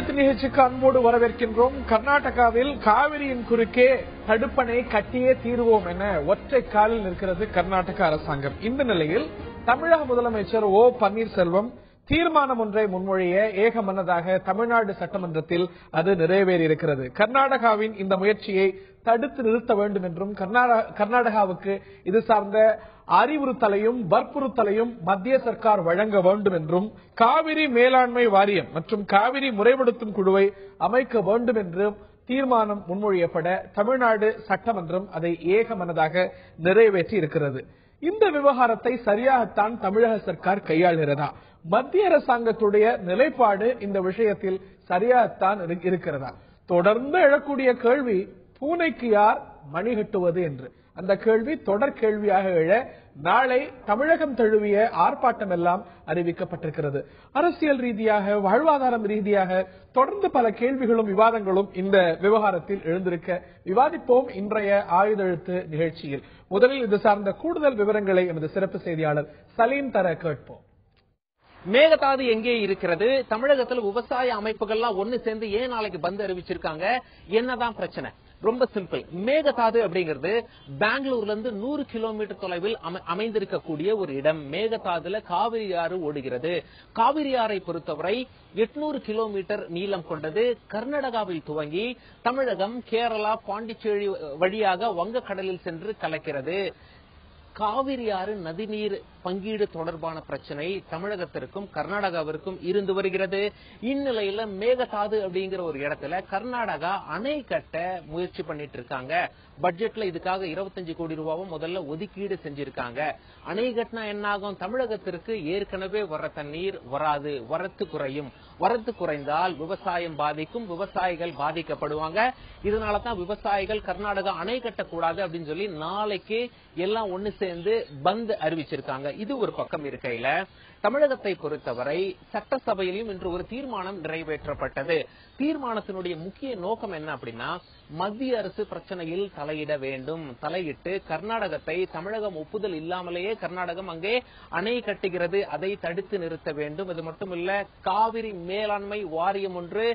அடுத்த நிகழ்ச்சிக்கு அன்போடு வரவேற்கின்றோம். கர்நாடகாவில் காவிரியின் குறுக்கே தடுப்பணை கட்டியே தீர்வோம் என ஒற்றை காலில் நிற்கிறது கர்நாடக அரசாங்கம். இந்த நிலையில் தமிழக முதலமைச்சர் ஓ பன்னீர்செல்வம் தீர்மானம் ஒன்றை முன்மொழிய ஏகமனதாக தமிழ்நாடு சட்டமன்றத்தில் அது நிறைவேறியிருக்கிறது. கர்நாடகாவின் இந்த முயற்சியை தடுத்து நிறுத்த வேண்டும் என்றும் கர்நாடகாவுக்கு இது சார்ந்த அறிவுறுத்தலையும் வற்புறுத்தலையும் மத்திய சர்க்கார் வழங்க வேண்டும் என்றும் காவிரி மேலாண்மை வாரியம் மற்றும் காவிரி முறைப்படுத்தும் குழுவை அமைக்க வேண்டும் என்றும் தீர்மானம் முன்மொழியப்பட தமிழ்நாடு சட்டமன்றம் அதை ஏகமனதாக நிறைவேற்றி இருக்கிறது. இந்த விவகாரத்தை சரியாகத்தான் தமிழக சர்க்கார் கையாளுகிறதா? மத்திய அரசாங்கத்துடைய நிலைப்பாடு இந்த விஷயத்தில் சரியாகத்தான் இருக்கிறதா? தொடர்ந்து எழக்கூடிய கேள்வி பூனைக்கு யார் மணி கட்டுவது என்று. அந்த கேள்வி தொடர் கேள்வியாக எழ நாளை தமிழகம் தழுவிய ஆர்ப்பாட்டம் எல்லாம் அறிவிக்கப்பட்டிருக்கிறது. அரசியல் ரீதியாக வாழ்வாதாரம் ரீதியாக தொடர்ந்து பல கேள்விகளும் விவாதங்களும் இந்த விவகாரத்தில் எழுந்திருக்க விவாதிப்போம் இன்றைய ஆயுதெழுத்து நிகழ்ச்சியில். முதலில் இது சார்ந்த கூடுதல் விவரங்களை எமது சிறப்பு செய்தியாளர் சலீம் தர கேட்போம். மேகதாது எங்கே இருக்கிறது? தமிழகத்தில் விவசாய அமைப்புகள்லாம் ஒன்னு சேர்ந்து ஏன் நாளைக்கு பந்து அறிவிச்சிருக்காங்க? என்னதான் பிரச்சனை? ரொம்ப சிம்பிள். மேகதாது அப்படிங்கிறது பெங்களூர்ல இருந்து 100 கிலோமீட்டர் தொலைவில் அமைந்திருக்கக்கூடிய ஒரு இடம். மேகதாதுல காவிரி ஆறு ஓடுகிறது. காவிரி ஆறை பொறுத்தவரை 800 கிலோமீட்டர் நீளம் கொண்டது. கர்நாடகாவில் துவங்கி தமிழகம், கேரளா, பாண்டிச்சேரி வழியாக வங்கக்கடலில் சென்று கலக்கிறது. காவிரி ஆறு நதிநீர் பங்கீடு தொடர்பான பிரச்சனை தமிழகத்திற்கும் கர்நாடகாவிற்கும் இருந்து வருகிறது. இந்நிலையில மேகதாது அப்படிங்கிற ஒரு இடத்துல கர்நாடகா அணை கட்ட முயற்சி பண்ணிட்டு இருக்காங்க. பட்ஜெட்ல இதுக்காக 25 கோடி ரூபாவும் முதல்ல ஒதுக்கீடு செஞ்சிருக்காங்க. அணை கட்டினா என்ன ஆகும்? தமிழகத்திற்கு ஏற்கனவே வர தண்ணீர் வராது, வரத்து குறையும். வரத்து குறைந்தால் விவசாயம் பாதிக்கும், விவசாயிகள் பாதிக்கப்படுவாங்க. இதனாலதான் விவசாயிகள் கர்நாடகா அணை கட்டக்கூடாது அப்படின்னு சொல்லி நாளைக்கு எல்லாம் ஒன்னு சேர்ந்து பந்த் அறிவிச்சிருக்காங்க. இது ஒரு பக்கம் இருக்கையில தமிழகத்தை பொறுத்தவரை சட்டசபையிலும் இன்று ஒரு தீர்மானம் நிறைவேற்றப்பட்டது. தீர்மானத்தினுடைய முக்கிய நோக்கம் என்ன அப்படின்னா, மத்திய அரசு பிரச்சனையில் தலையிட வேண்டும். தலையிட்டு கர்நாடகத்தை, தமிழகம் ஒப்புதல் இல்லாமலேயே கர்நாடகம் அங்கே அணை கட்டுகிறது, அதை தடுத்து நிறுத்த வேண்டும். இது மட்டுமல்ல, காவிரி மேலாண்மை வாரியம் ஒன்று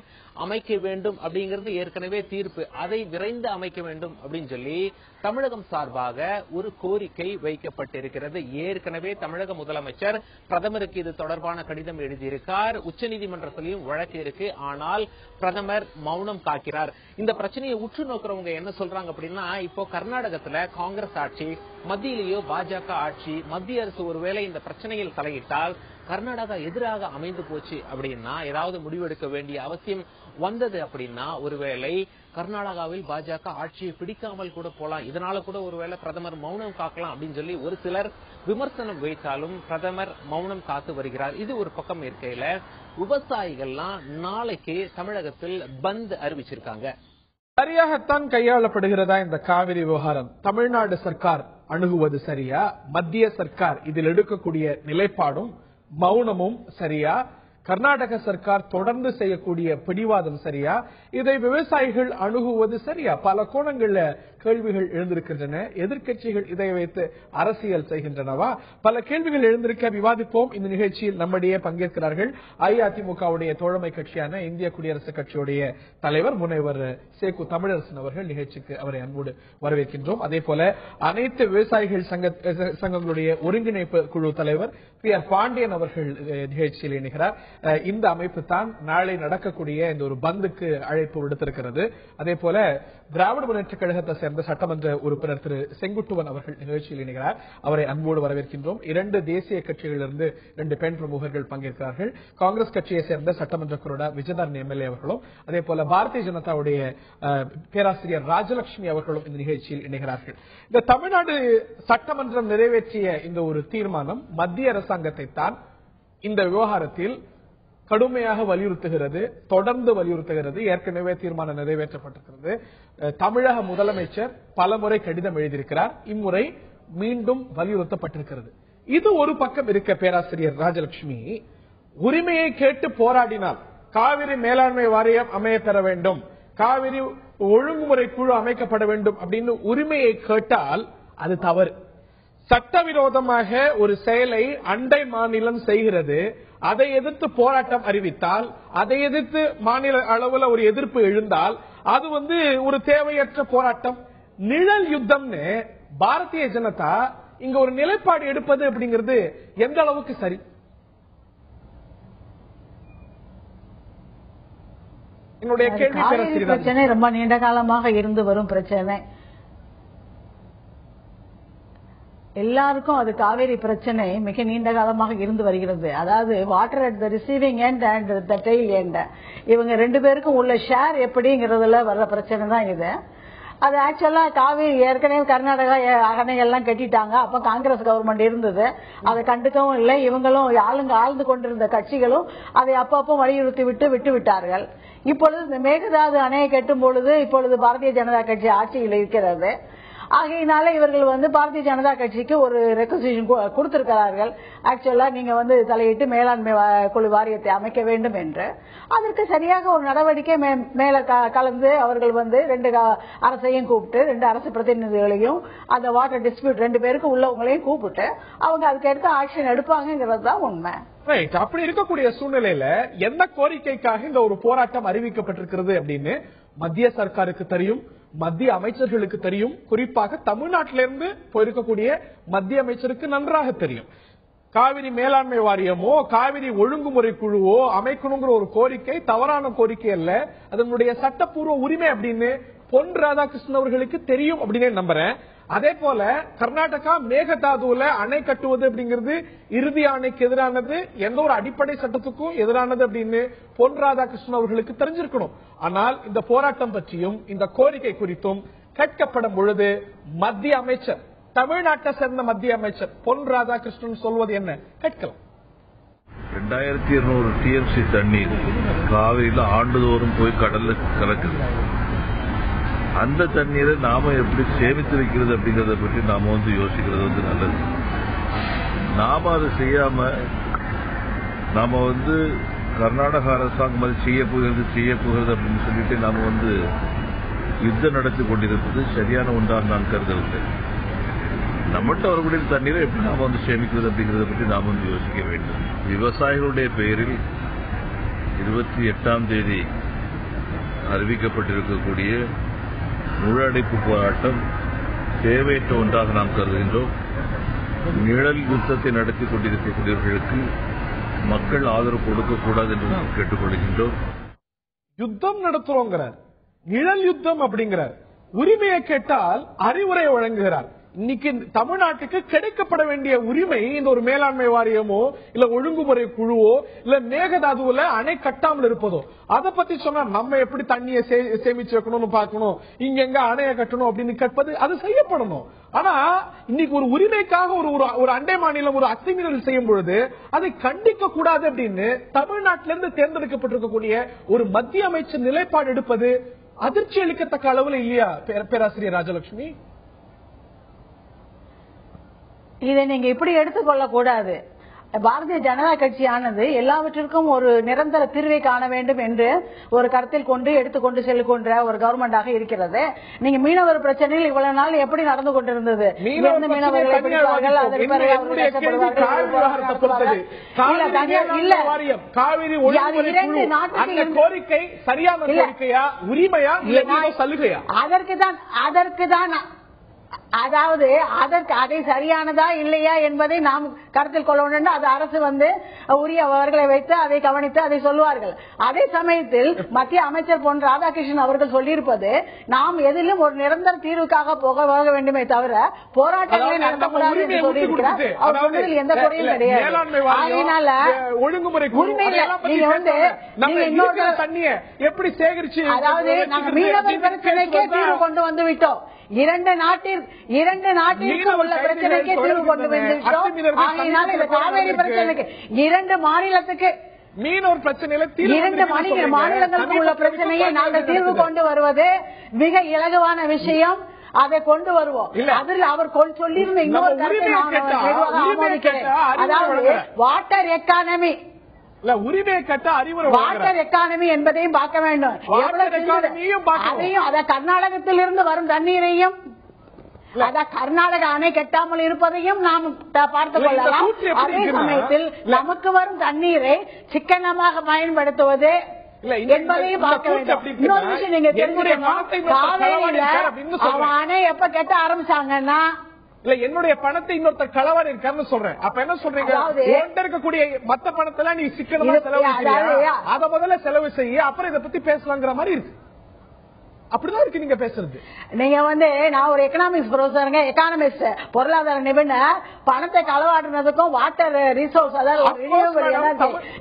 அமைக்க வேண்டும் அப்படிங்கிறது ஏற்கனவே தீர்ப்பு, அதை விரைந்து அமைக்க வேண்டும் அப்படின்னு சொல்லி தமிழகம் சார்பாக ஒரு கோரிக்கை வைக்கப்பட்டிருக்கிறது. ஏற்கனவே தமிழக முதலமைச்சர் பிரதமருக்கு இது தொடர்பான கடிதம் எழுதியிருக்கார். உச்சநீதிமன்றத்திலும் வழக்கு இருக்கு. ஆனால் பிரதமர் மௌனம் காக்கிறார். இந்த பிரச்சனையை உற்று நோக்கிறவங்க என்ன சொல்றாங்க அப்படின்னா, இப்போ கர்நாடகத்துல காங்கிரஸ் ஆட்சி, மத்தியிலேயோ பாஜக ஆட்சி, மத்திய அரசு ஒருவேளை இந்த பிரச்சனையில் தலையிட்டால் கர்நாடகா எதிராக அமைந்து போச்சு அப்படின்னா, ஏதாவது முடிவெடுக்க வேண்டிய அவசியம் வந்தது அப்படின்னா, ஒருவேளை கர்நாடகாவில் பாஜக ஆட்சியை பிடிக்காமல் கூட போலாம். இதனால கூட ஒருவேளை பிரதமர் மௌனம் காக்கலாம் அப்படின்னு சொல்லி ஒரு சிலர் விமர்சனம் வைத்தாலும் பிரதமர் மௌனம் காத்து வருகிறார். இது ஒரு பக்கம் இருக்கையில விவசாயிகள்லாம் நாளைக்கு தமிழகத்தில் பந்த் அறிவிச்சிருக்காங்க. சரியாகத்தான் கையாளப்படுகிறதா இந்த காவிரி விவகாரம்? தமிழ்நாடு சர்க்கார் அணுகுவது சரியா? மத்திய சர்க்கார் இதில் எடுக்கக்கூடிய நிலைப்பாடும் மௌனமும் சரியா? கர்நாடக சர்க்கார் தொடர்ந்து செய்யக்கூடிய பிடிவாதம் சரியா? இதை விவசாயிகள் அணுகுவது சரியா? பல கோணங்கள்ல கேள்விகள் எழுந்திருக்கின்றன. எதிர்க்கட்சிகள் இதை வைத்து அரசியல் செய்கின்றனவா? பல கேள்விகள் எழுந்திருக்க விவாதிப்போம். இந்த நிகழ்ச்சியில் நம்மிடையே பங்கேற்கிறார்கள் அஇஅதிமுகவுடைய தோழமை கட்சியான இந்திய குடியரசுக் கட்சியுடைய தலைவர் முனைவர் சேகு தமிழரசன் அவர்கள். நிகழ்ச்சிக்கு அவரை அன்போடு வரவேற்கின்றோம். அதே போல அனைத்து விவசாயிகள் சங்கங்களுடைய ஒருங்கிணைப்பு குழு தலைவர் பி ஆர் பாண்டியன் அவர்கள் நிகழ்ச்சியில் இணைகிறார். இந்த அமைப்பு தான் நாளை நடக்கக்கூடிய இந்த ஒரு பந்துக்கு அழைப்பு விடுத்திருக்கிறது. அதே போல திராவிட முன்னேற்ற கழகத்தை சேர்ந்த சட்டமன்ற உறுப்பினர் திரு செங்குட்டுவன் அவர்கள் நிகழ்ச்சியில் இணைகிறார். அவரை அன்போடு வரவேற்கின்றோம். 2 தேசிய கட்சிகளிலிருந்து 2 பெண் பிரமுகர்கள் பங்கேற்கிறார்கள். காங்கிரஸ் கட்சியை சேர்ந்த சட்டமன்ற கொறடா விஜயதரணி எம்எல்ஏ அவர்களும், அதே போல பாரதிய ஜனதாவுடைய பேராசிரியர் ராஜலட்சுமி அவர்களும் இந்த நிகழ்ச்சியில் இணைகிறார்கள். இந்த தமிழ்நாடு சட்டமன்றம் நிறைவேற்றிய இந்த ஒரு தீர்மானம் மத்திய அரசாங்கத்தை தான் இந்த விவகாரத்தில் கடுமையாக வலியுறுத்துகிறது, தொடர்ந்து வலியுறுத்துகிறது. ஏற்கனவே தீர்மானம் நிறைவேற்றப்பட்டிருக்கிறது. தமிழக முதலமைச்சர் பலமுறை கடிதம் எழுதியிருக்கிறார். இம்முறை மீண்டும் வலியுறுத்தப்பட்டிருக்கிறது. இது ஒரு பக்கம் இருக்க, பேராசிரியர் ராஜலட்சுமி, உரிமையை கேட்டு போராடினால் காவிரி மேலாண்மை வாரியம் அமைய பெற வேண்டும், காவிரி ஒழுங்குமுறை குழு அமைக்கப்பட வேண்டும் அப்படின்னு உரிமையை கேட்டால் அது தவறு. சட்டவிரோதமாக ஒரு செயலை அண்டை மாநிலம் செய்கிறது, அதை எதிர்த்து போராட்டம் அறிவித்தால், அதை எதிர்த்து மாநில அளவுல ஒரு எதிர்ப்பு எழுந்தால் அது ஒரு தேவையற்ற போராட்டம், நிழல் யுத்தம்னு பாரதிய ஜனதா இங்க ஒரு நிலைப்பாடு எடுப்பது அப்படிங்கிறது எந்த அளவுக்கு சரி? என்னுடைய கேள்வி. பிரச்சனை ரொம்ப நீண்ட காலமாக இருந்து வரும் பிரச்சனை, எல்லாருக்கும் அது காவேரி பிரச்சனை மிக நீண்ட காலமாக இருந்து வருகிறது. அதாவது water at the receiving end and the tail end, இவங்க ரெண்டு பேருக்கும் உள்ள ஷேர் எப்படிங்கிறதுல வர்ற பிரச்சனை தான் இது. அது ஆக்சுவலா காவேரி ஏற்கனவே கர்நாடகா அணைகள்லாம் கட்டிட்டாங்க. அப்ப காங்கிரஸ் கவர்மெண்ட் இருந்தது, அதை கண்டுக்கவும் இல்லை. இவங்களும் ஆழ்ந்து கொண்டிருந்த கட்சிகளும் அதை அப்பப்போ வலியுறுத்தி விட்டு விட்டார்கள். இப்பொழுது இந்த மேகதாது அணையை கட்டும் பொழுது இப்பொழுது பாரதிய ஜனதா கட்சி ஆட்சியில் இருக்கிறது. ஆகையினால இவர்கள் பாரதிய ஜனதா கட்சிக்கு ஒரு ரெக்வசிஷன் கொடுத்திருக்கிறார்கள். ஆக்சுவலா நீங்க தலையிட்டு மேலாண்மை குழு வாரியத்தை அமைக்க வேண்டும் என்று. அதற்கு சரியாக ஒரு நடவடிக்கை மேல கலந்து அவர்கள் ரெண்டு அரசையும் கூப்பிட்டு, ரெண்டு அரசு பிரதிநிதிகளையும், அந்த வாட்டர் டிஸ்பியூட் ரெண்டு பேருக்கு உள்ளவங்களையும் கூப்பிட்டு அவங்க அதுக்கு எடுத்து ஆக்ஷன் எடுப்பாங்கிறது தான் உண்மை. அப்படி இருக்கக்கூடிய சூழ்நிலையில எந்த கோரிக்கைக்காக இந்த ஒரு போராட்டம் அறிவிக்கப்பட்டிருக்கிறது அப்படின்னு மத்திய சர்க்காருக்கு தெரியும், மத்திய அமைச்சர்களுக்கு தெரியும். குறிப்பாக தமிழ்நாட்டிலிருந்து போயிருக்கக்கூடிய மத்திய அமைச்சருக்கு நன்றாக தெரியும். காவிரி மேலாண்மை வாரியமோ காவிரி ஒழுங்குமுறை குழுவோ அமைக்கணுங்கிற ஒரு கோரிக்கை தவறான கோரிக்கை அல்ல, அதனுடைய சட்டப்பூர்வ உரிமை அப்படின்னு பொன் ராதாகிருஷ்ணன் அவர்களுக்கு தெரியும் அப்படின்னு நம்புறேன். அதே போல கர்நாடகா மேகதாதுல அணை கட்டுவது அப்படிங்கிறது இறுதி ஆணைக்கு எதிரானது, எந்த ஒரு அடிப்படை சட்டத்துக்கும் எதிரானது அப்படின்னு பொன் ராதாகிருஷ்ணன் அவர்களுக்கு தெரிஞ்சிருக்கணும். ஆனால் இந்த போராட்டம் பற்றியும் இந்த கோரிக்கை குறித்தும் கேட்கப்படும் பொழுது மத்திய அமைச்சர், தமிழ்நாட்டை சேர்ந்த மத்திய அமைச்சர் பொன் ராதாகிருஷ்ணன் சொல்வது என்ன கேட்கலாம். 2200 TMC தண்ணீர் காவிரியில ஆண்டுதோறும் போய் கடல்ல கலக்குது. அந்த தண்ணீரை நாம எப்படி சேமித்து வைக்கிறது அப்படிங்கறத பற்றி நாம யோசிக்கிறது நல்லது. நாம அதை செய்யாம நாம கர்நாடக அரசாங்கம் அது செய்ய போகிறது அப்படின்னு சொல்லிட்டு நாம யுத்தம் நடத்தி கொண்டிருப்பது சரியான ஒன்றாக நான் கருதவில்லை. நம்மகிட்ட வரக்கூடிய தண்ணீரை எப்படி நாம சேமிக்கிறது அப்படிங்கறத பற்றி நாம யோசிக்க வேண்டும். விவசாயிகளுடைய பெயரில் 28ஆம் தேதி அறிவிக்கப்பட்டிருக்கக்கூடிய முழு அடைப்பு போராட்டம் தேவையற்ற ஒன்றாக நாம் கருதுகின்றோம். நிழல் யுத்தத்தை நடத்தி கொண்டிருக்கக்கூடியவர்களுக்கு மக்கள் ஆதரவு கொடுக்கக்கூடாது என்று நாம் கேட்டுக்கொள்கின்றோம். யுத்தம் நடத்துறோங்கிறார், நிழல் யுத்தம் அப்படிங்கிறார், உரிமையை கேட்டால் அறிவுரை வழங்குகிறார். இன்னைக்கு தமிழ்நாட்டுக்கு கிடைக்கப்பட வேண்டிய உரிமை இந்த ஒரு மேலாண்மை வாரியமோ இல்ல ஒழுங்குமுறை குழுவோ இல்ல மேகதாதுல அணை கட்டாமல் இருப்பதோ அதை பத்தி சொன்னா நம்ம எப்படி தண்ணியை சேமிச்சு வைக்கணும்னு பாக்கணும், இங்க எங்க அணையை கட்டணும் அப்படின்னு கேட்பது அது செய்யப்படணும். ஆனா இன்னைக்கு ஒரு உரிமைக்காக ஒரு அண்டை மாநிலம் ஒரு அத்துமீறல் செய்யும் பொழுது அதை கண்டிக்க கூடாது அப்படின்னு தமிழ்நாட்டிலிருந்து தேர்ந்தெடுக்கப்பட்டிருக்கக்கூடிய ஒரு மத்திய அமைச்சர் நிலைப்பாடு எடுப்பது அதிர்ச்சி அளிக்கத்தக்க அளவுல இல்லையா பேராசிரியர் ராஜலட்சுமி? இதை நீங்க இப்படி எடுத்துக்கொள்ள கூடாது. பாரதிய ஜனதா கட்சியானது எல்லாவற்றிற்கும் ஒரு நிரந்தர தீர்வை காண வேண்டும் என்று ஒரு கருத்தில் கொண்டு எடுத்துக்கொண்டு செல்கின்ற ஒரு கவர்மெண்டாக இருக்கிறது. நீங்க மீனவர் பிரச்சனையில் இவ்வளவு நாள் எப்படி நடந்து கொண்டிருந்தது? மீனவர்களை பிடிப்பார்கள், அதற்குதான் அதாவது அதை சரியானதா இல்லையா என்பதை நாம் கருத்தில் கொள்ள வேண்டும். அது அரசு உரியவர்களை வைத்து அதை கவனித்து அதை சொல்லுவார்கள். அதே சமயத்தில் மத்திய அமைச்சர் பொன் ராதாகிருஷ்ணன் அவர்கள் சொல்லியிருப்பது நாம் எதிலும் ஒரு நிரந்தர தீர்வுக்காக போக வேண்டுமே தவிர போராட்டங்களை நடத்தக்கூடாது என்று சொல்லியிருக்கிறார். அவர் சொன்னதில் எந்த குறையும் கிடையாது. அதனால இன்னொரு தண்ணியை எப்படி சேகரிச்சு, அதாவது நாங்கள் மீனவர் பிரச்சனைக்கே தீர்வு கொண்டு வந்து விட்டோம். இரண்டு நாட்டிற்கு உள்ள பிரச்சனைக்கே தீர்வு கொண்டு வந்துவிட்டோம். ஆகையினால் இந்த காவேரி பிரச்சனைக்கு இரண்டு மாநிலத்துக்கு மீனவர் பிரச்சனையில இரண்டு மாநிலங்களுக்கு உள்ள பிரச்சனையை நாங்கள் தீர்வு கொண்டு வருவது மிக இலகுவான விஷயம். அதை கொண்டு வருவோம். அதில் அவர் சொல்லியிருந்த இன்னொரு கருத்தை அதாவது வாட்டர் எக்கானமி, உரிமையை கட்ட அறிவுரை, வாட்டர் எக்கானமி என்பதையும் பார்க்க வேண்டும். அதையும் கர்நாடகத்தில் இருந்து வரும் தண்ணீரையும் அதான் கர்நாடக அணை கட்டாமல் இருப்பதையும் நாம் பார்த்துக் கொள்ளலாம். அதே சமயத்தில் நமக்கு வரும் தண்ணீரை சிக்கனமாக பயன்படுத்துவது என்பதையும் பார்க்க வேண்டும். இன்னொரு விஷயம் நீங்க தெரிஞ்சுக்கணும், காவேரியில அவன் அணை எப்ப கட்ட ஆரம்பிச்சாங்கன்னா இல்ல என்னுடைய பணத்தை இன்னொருத்தர் களவாடி இருக்காருன்னு சொல்றேன். அப்ப என்ன சொல்றீங்க, இருக்கக்கூடிய மத்த பணத்தெல்லாம் நீ சிக்கனமா செலவு செய்ய, அத முதல்ல செலவு செய்ய, அப்புறம் இதை பத்தி பேசலாங்கிற மாதிரி இருக்கு. அப்படிதான் இருக்கு நீங்க பேசுறது. நீங்க நான் ஒரு எக்கனாமிக்ஸ் ப்ரொஃபஸருங்க, எக்கானமிஸ்ட், பொருளாதார நிபுணர். பணத்தை களவாடுறதுக்கும் வாட்டர் ரிசோர்ஸ், அதாவது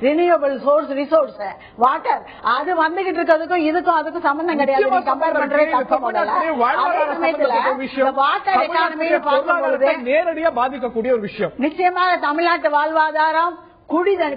ரினியூவபிள் சோர்ஸ் ரிசோர்ஸ் வாட்டர், அது வந்துகிட்டு இருக்கிறதுக்கும் இதுக்கும் அதுக்கும் சம்பந்தம் கிடையாது. கம்பேர் பண்றது வாட்டர் எக்கானமியை பார்க்கும்போது நேரடியா பாதிக்கக்கூடிய ஒரு விஷயம். நிச்சயமாக தமிழ்நாட்டு வாழ்வாதாரம்,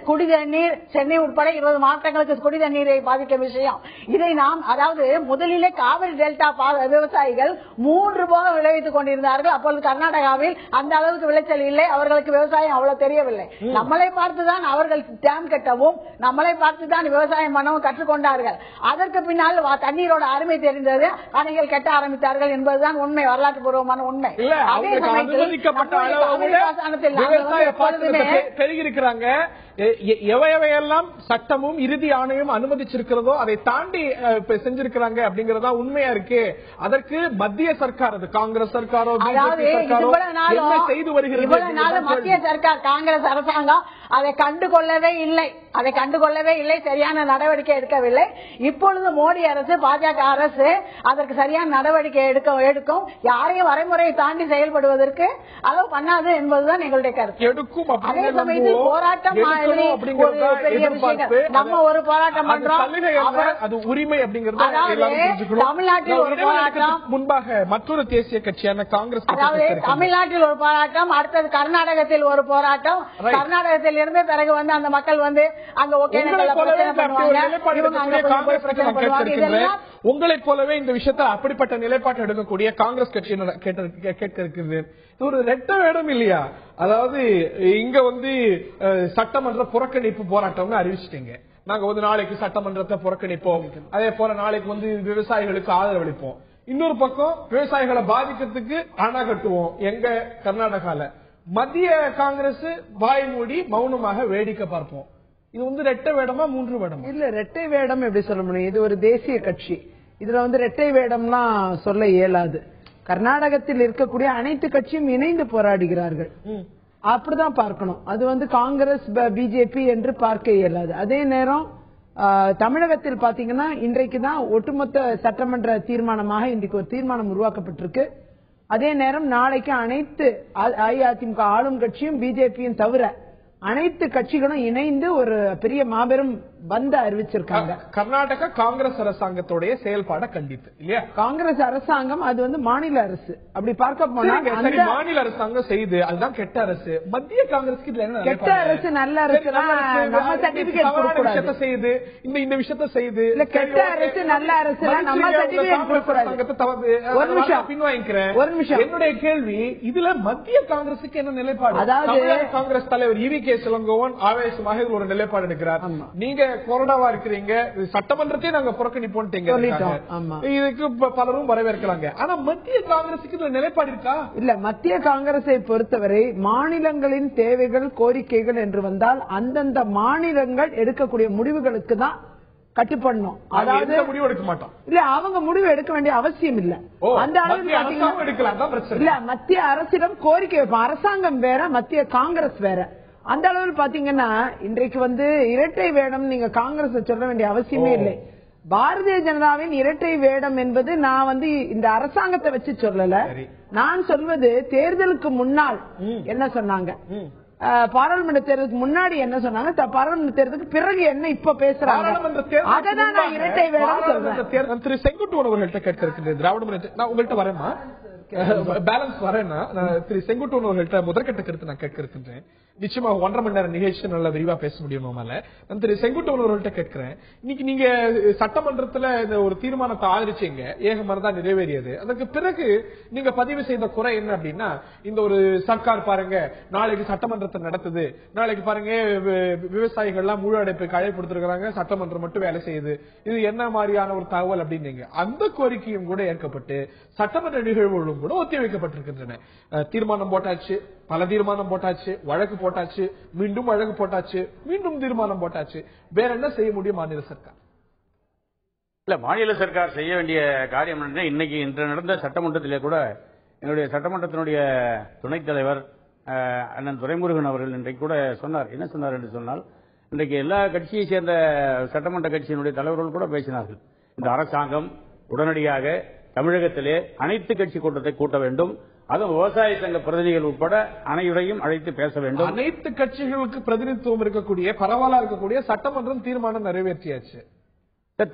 குடிதண்ணீர், சென்னை உட்பட 20 மாவட்டங்களுக்கு குடிதண்ணீரை பாதிக்கும் விஷயம். இதை நாம் அதாவது முதலிலே காவிரி டெல்டா விவசாயிகள் 3 போக விளைவித்துக் கொண்டிருந்தார்கள். அப்பொழுது கர்நாடகாவில் அந்த அளவுக்கு விளைச்சல் இல்லை, அவர்களுக்கு விவசாயம் அவ்வளவு தெரியவில்லை. நம்மளை பார்த்துதான் அவர்கள் டேம் கட்டவும், நம்மளை பார்த்துதான் விவசாயம் பண்ணவும் கற்றுக்கொண்டார்கள். அதற்கு பின்னால் தண்ணீரோட அருமை தெரிந்தது, அணைகள் கட்ட ஆரம்பித்தார்கள் என்பதுதான் உண்மை, வரலாற்று பூர்வமான உண்மை. அதே பெருகிருக்கிறாங்க. எவையெல்லாம் சட்டமும் இறுதி ஆணையம் அனுமதிச்சிருக்கிறதோ அதை தாண்டி செஞ்சிருக்கிறாங்க அப்படிங்கறதா உண்மையா இருக்கு. அதற்கு மத்திய சர்க்கார், அது காங்கிரஸ் சர்க்காரோ செய்து வருகிறது. மத்திய சர்க்கார், காங்கிரஸ் அரசாங்கம் அதை கண்டுகொள்ளவே இல்லை, சரியான நடவடிக்கை எடுக்கவில்லை. இப்பொழுது மோடி அரசு, பாஜக அரசு அதற்கு சரியான நடவடிக்கை எடுக்கும். யாரையும் வரைமுறையை தாண்டி செயல்படுவதற்கு அளவு பண்ணாது என்பதுதான் எங்களுடைய கருத்து. எடுக்கும். அதே சமயத்தில் போராட்டம் நம்ம ஒரு போராட்டம் பண்றோம், அது உரிமை அப்படிங்கிறது தமிழ்நாட்டில் ஒரு போராட்டம், முன்பாக மற்றொரு தேசிய கட்சியான காங்கிரஸ், அதாவது தமிழ்நாட்டில் ஒரு போராட்டம், அடுத்தது கர்நாடகத்தில் ஒரு போராட்டம். கர்நாடகத்தில் இருந்து பிறகு அந்த மக்கள் அங்க உங்களை போலவே இந்த விஷயத்தை அப்படிப்பட்ட நிலைப்பாட்டை எடுக்கக்கூடிய காங்கிரஸ் கட்சி கேட்க இருக்குது. ஒரு ரெட்ட வேடம் இல்லையா? அதாவது இங்க சட்டமன்ற புறக்கணிப்பு போராட்டம்னு அறிவிச்சிட்டீங்க. நாங்க நாளைக்கு சட்டமன்றத்தை புறக்கணிப்போம், அதே போல நாளைக்கு விவசாயிகளுக்கு ஆதரவு அளிப்போம். இன்னொரு பக்கம் விவசாயிகளை பாதிக்கிறதுக்கு அணை கட்டுவோம். எங்க கர்நாடகால மத்திய காங்கிரஸ் வாய் மூடி மௌனமாக வேடிக்கை பார்ப்போம். இது ரெட்டை வேடமா 3 வேடமா? இல்ல, ரெட்டை வேடம் எப்படி சொல்ல முடியும்? இது ஒரு தேசிய கட்சி, இதுல ரெட்டை வேடம்னா சொல்ல இயலாது. கர்நாடகத்தில் இருக்கக்கூடிய அனைத்து கட்சியும் இணைந்து போராடுகிறார்கள், அப்படிதான் பார்க்கணும். அது காங்கிரஸ் பிஜேபி என்று பார்க்க இயலாது. அதே நேரம் தமிழகத்தில் பாத்தீங்கன்னா இன்றைக்குதான் ஒட்டுமொத்த சட்டமன்ற தீர்மானமாக இன்றைக்கு ஒரு தீர்மானம் உருவாக்கப்பட்டிருக்கு. அதே நேரம் நாளைக்கு அனைத்து அஇஅதிமுக ஆளும் கட்சியும் பிஜேபியும் தவிர அனைத்து கட்சிகளும் இணைந்து ஒரு பெரிய மாபெரும் பந்த அறிவிச்சிருக்காங்க. கர்நாடக காங்கிரஸ் அரசாங்கத்துடைய செயல்பாட கண்டித்து இல்லையா? காங்கிரஸ் அரசாங்கம் அது மாநில அரசு, அப்படி பார்க்க போனா மாநில அரசாங்கம் செய்து அதுதான் கெட்ட அரசு. மத்திய காங்கிரஸ்க்கு கெட்ட அரசு நல்ல அரசு நம்ம சர்டிபிகேட் செய்து இந்த விஷயத்தை செய்து கெட்ட அரசு நல்ல அரசு நம்ம சர்டிபிகேட் ஒரு நிமிஷம் பின்வாங்கிக்கிறேன். ஒரு நிமிஷம், என்னுடைய கேள்வி இதுல மத்திய காங்கிரசுக்கு என்ன நிலைப்பாடு? அதாவது காங்கிரஸ் தலைவர் EVK இளங்கோவன் ஆவேசமாக ஒரு நிலைப்பாடு எடுக்கிறார். நீங்க கொரோனாவா இருக்கிறீங்க, சட்டமன்றத்தை நாங்க புறக்கணிப்போம், இதுக்கு பலரும் வரவேற்கிறாங்க. ஆனா மத்திய காங்கிரசுக்கு நிலைப்பாடு இருக்கா? இல்ல, மத்திய காங்கிரஸை பொறுத்தவரை மாநிலங்களின் தேவைகள் கோரிக்கைகள் என்று வந்தால் அந்தந்த மாநிலங்கள் எடுக்கக்கூடிய முடிவுகளுக்கு தான் கட்டுப்படணும். அதாவது முடிவு எடுக்க மாட்டோம். இல்ல, அவங்க முடிவு எடுக்க வேண்டிய அவசியம் இல்ல. அந்த அளவுக்கு இல்ல, மத்திய அரசிடம் கோரிக்கை வைப்போம். அரசாங்கம் வேற, மத்திய காங்கிரஸ் வேற. அந்த அளவில் பாத்தீங்கன்னா இன்றைக்கு இரட்டை வேடம் நீங்க காங்கிரஸ் சொல்ல வேண்டிய அவசியமே இல்லை. பாரதிய ஜனதாவின் இரட்டை வேடம் என்பது நான் இந்த அரசாங்கத்தை வச்சு சொல்லல. நான் சொல்வது தேர்தலுக்கு முன்னால் என்ன சொன்னாங்க, பாராளுமன்ற தேர்தலுக்கு முன்னாடி என்ன சொன்னாங்க, பாராளுமன்ற தேர்தலுக்கு பிறகு என்ன இப்ப பேசுறாங்க, அதான் நான் இரட்டை வேடம் சொல்றேன். திரு செங்குட்டுவன் அவர்கள்ட்ட கேட்க இருக்கிறது திராவிட முன்னேற்ற, நான் உங்கள்கிட்ட வரேன்னா பேலன்ஸ் வரேன்னா திரு செங்குட்டுவன் அவர்கள்ட்ட முதற்கட்ட கருத்து நான் கேட்க இருக்கின்றேன். நிச்சயமா 1.5 மணி நேரம் நிகழ்ச்சி நல்லா விரிவா பேச முடியும் நம்மால. நான் திரு செங்குட்டுவன் அவர்கள்ட்ட கேட்கிறேன், இன்னைக்கு நீங்க சட்டமன்றத்துல இந்த ஒரு தீர்மானத்தை ஆதரிச்சீங்க, ஏகமனதா நிறைவேறியது. அதற்கு பிறகு நீங்க பதிவு செய்த குறை என்ன அப்படின்னா, இந்த ஒரு சர்க்கார் பாருங்க நாளைக்கு சட்டமன்றத்தை நடத்துது, நாளைக்கு பாருங்க விவசாயிகள் எல்லாம் முழு அடைப்புக்கு அழைப்படுத்திருக்கிறாங்க, சட்டமன்றம் மட்டும் வேலை செய்யுது, இது என்ன மாதிரியான ஒரு தகவல் அப்படின்னு. அந்த கோரிக்கையும் கூட ஏற்கப்பட்டு சட்டமன்ற நிகழ்வுகளும் கூட ஒத்தி வைக்கப்பட்டிருக்கின்றன. தீர்மானம் போட்டாச்சு, பல தீர்மானம் போட்டாச்சு, வழக்கு போட்டாச்சு, மீண்டும் வழக்கு போட்டாச்சு, மீண்டும் தீர்மானம் போட்டாச்சு. வேற என்ன செய்ய முடியும் மாநில சர்க்கார்? இல்ல, மாநில சர்க்கார் செய்ய வேண்டிய காரியம் என்ன, இன்னைக்கு இன்று நடந்த சட்டமன்றத்திலே கூட என்னுடைய சட்டமன்றத்தினுடைய துணைத் தலைவர் அண்ணன் துரைமுருகன் அவர்கள் இன்றைக்கு கூட சொன்னார். என்ன சொன்னார் என்று சொன்னால், இன்றைக்கு எல்லா கட்சியை சேர்ந்த சட்டமன்ற கட்சியினுடைய தலைவர்கள் கூட பேசினார்கள். இந்த அரசாங்கம் உடனடியாக தமிழகத்திலே அனைத்து கட்சி கூட்டத்தை கூட்ட வேண்டும், அதுவும் விவசாய சங்க பிரதிநிதிகள் உட்பட அனைவரையும் அழைத்து பேச வேண்டும். அனைத்து கட்சிகளுக்கு பிரதிநிதித்துவம் இருக்கக்கூடிய பரவலா இருக்கக்கூடிய சட்டமன்றம் தீர்மானம் நிறைவேற்றியாச்சு.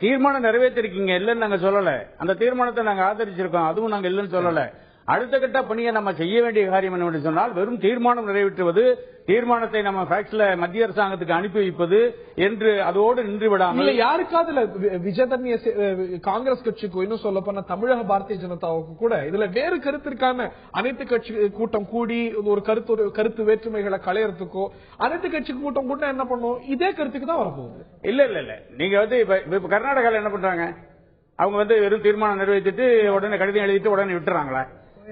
தீர்மானம் நிறைவேற்றிருக்கீங்க, இல்லன்னு நாங்க சொல்லல. அந்த தீர்மானத்தை நாங்க ஆதரிச்சிருக்கோம், அதுவும் நாங்க இல்லன்னு சொல்லல. அடுத்த கட்ட பணியை நம்ம செய்ய வேண்டிய காரியம் என்ன சொன்னால், வெறும் தீர்மானம் நிறைவேற்றுவது, தீர்மானத்தை நம்ம ஃபேக்ஸ்ல மத்திய அரசாங்கத்துக்கு அனுப்பி வைப்பது என்று அதோடு நின்று விடாமல் யாருக்காவது விஜயதன்ய காங்கிரஸ் கட்சிக்கு, இன்னும் சொல்ல போனா தமிழக பாரதிய ஜனதாவுக்கு கூட இதுல வேறு கருத்திற்கான அனைத்து கட்சி கூட்டம் கூடி ஒரு கருத்து வேற்றுமைகளை களையறதுக்கோ, அனைத்து கட்சி கூட்டம் கூட என்ன பண்ணும், இதே கருத்துக்கு தான் வரப்போகுது. இல்ல இல்ல இல்ல, நீங்க இப்ப கர்நாடகால என்ன பண்றாங்க, அவங்க வெறும் தீர்மானம் நிறைவேற்றிட்டு உடனே கடிதம் எழுதிட்டு உடனே விட்டுறாங்களா?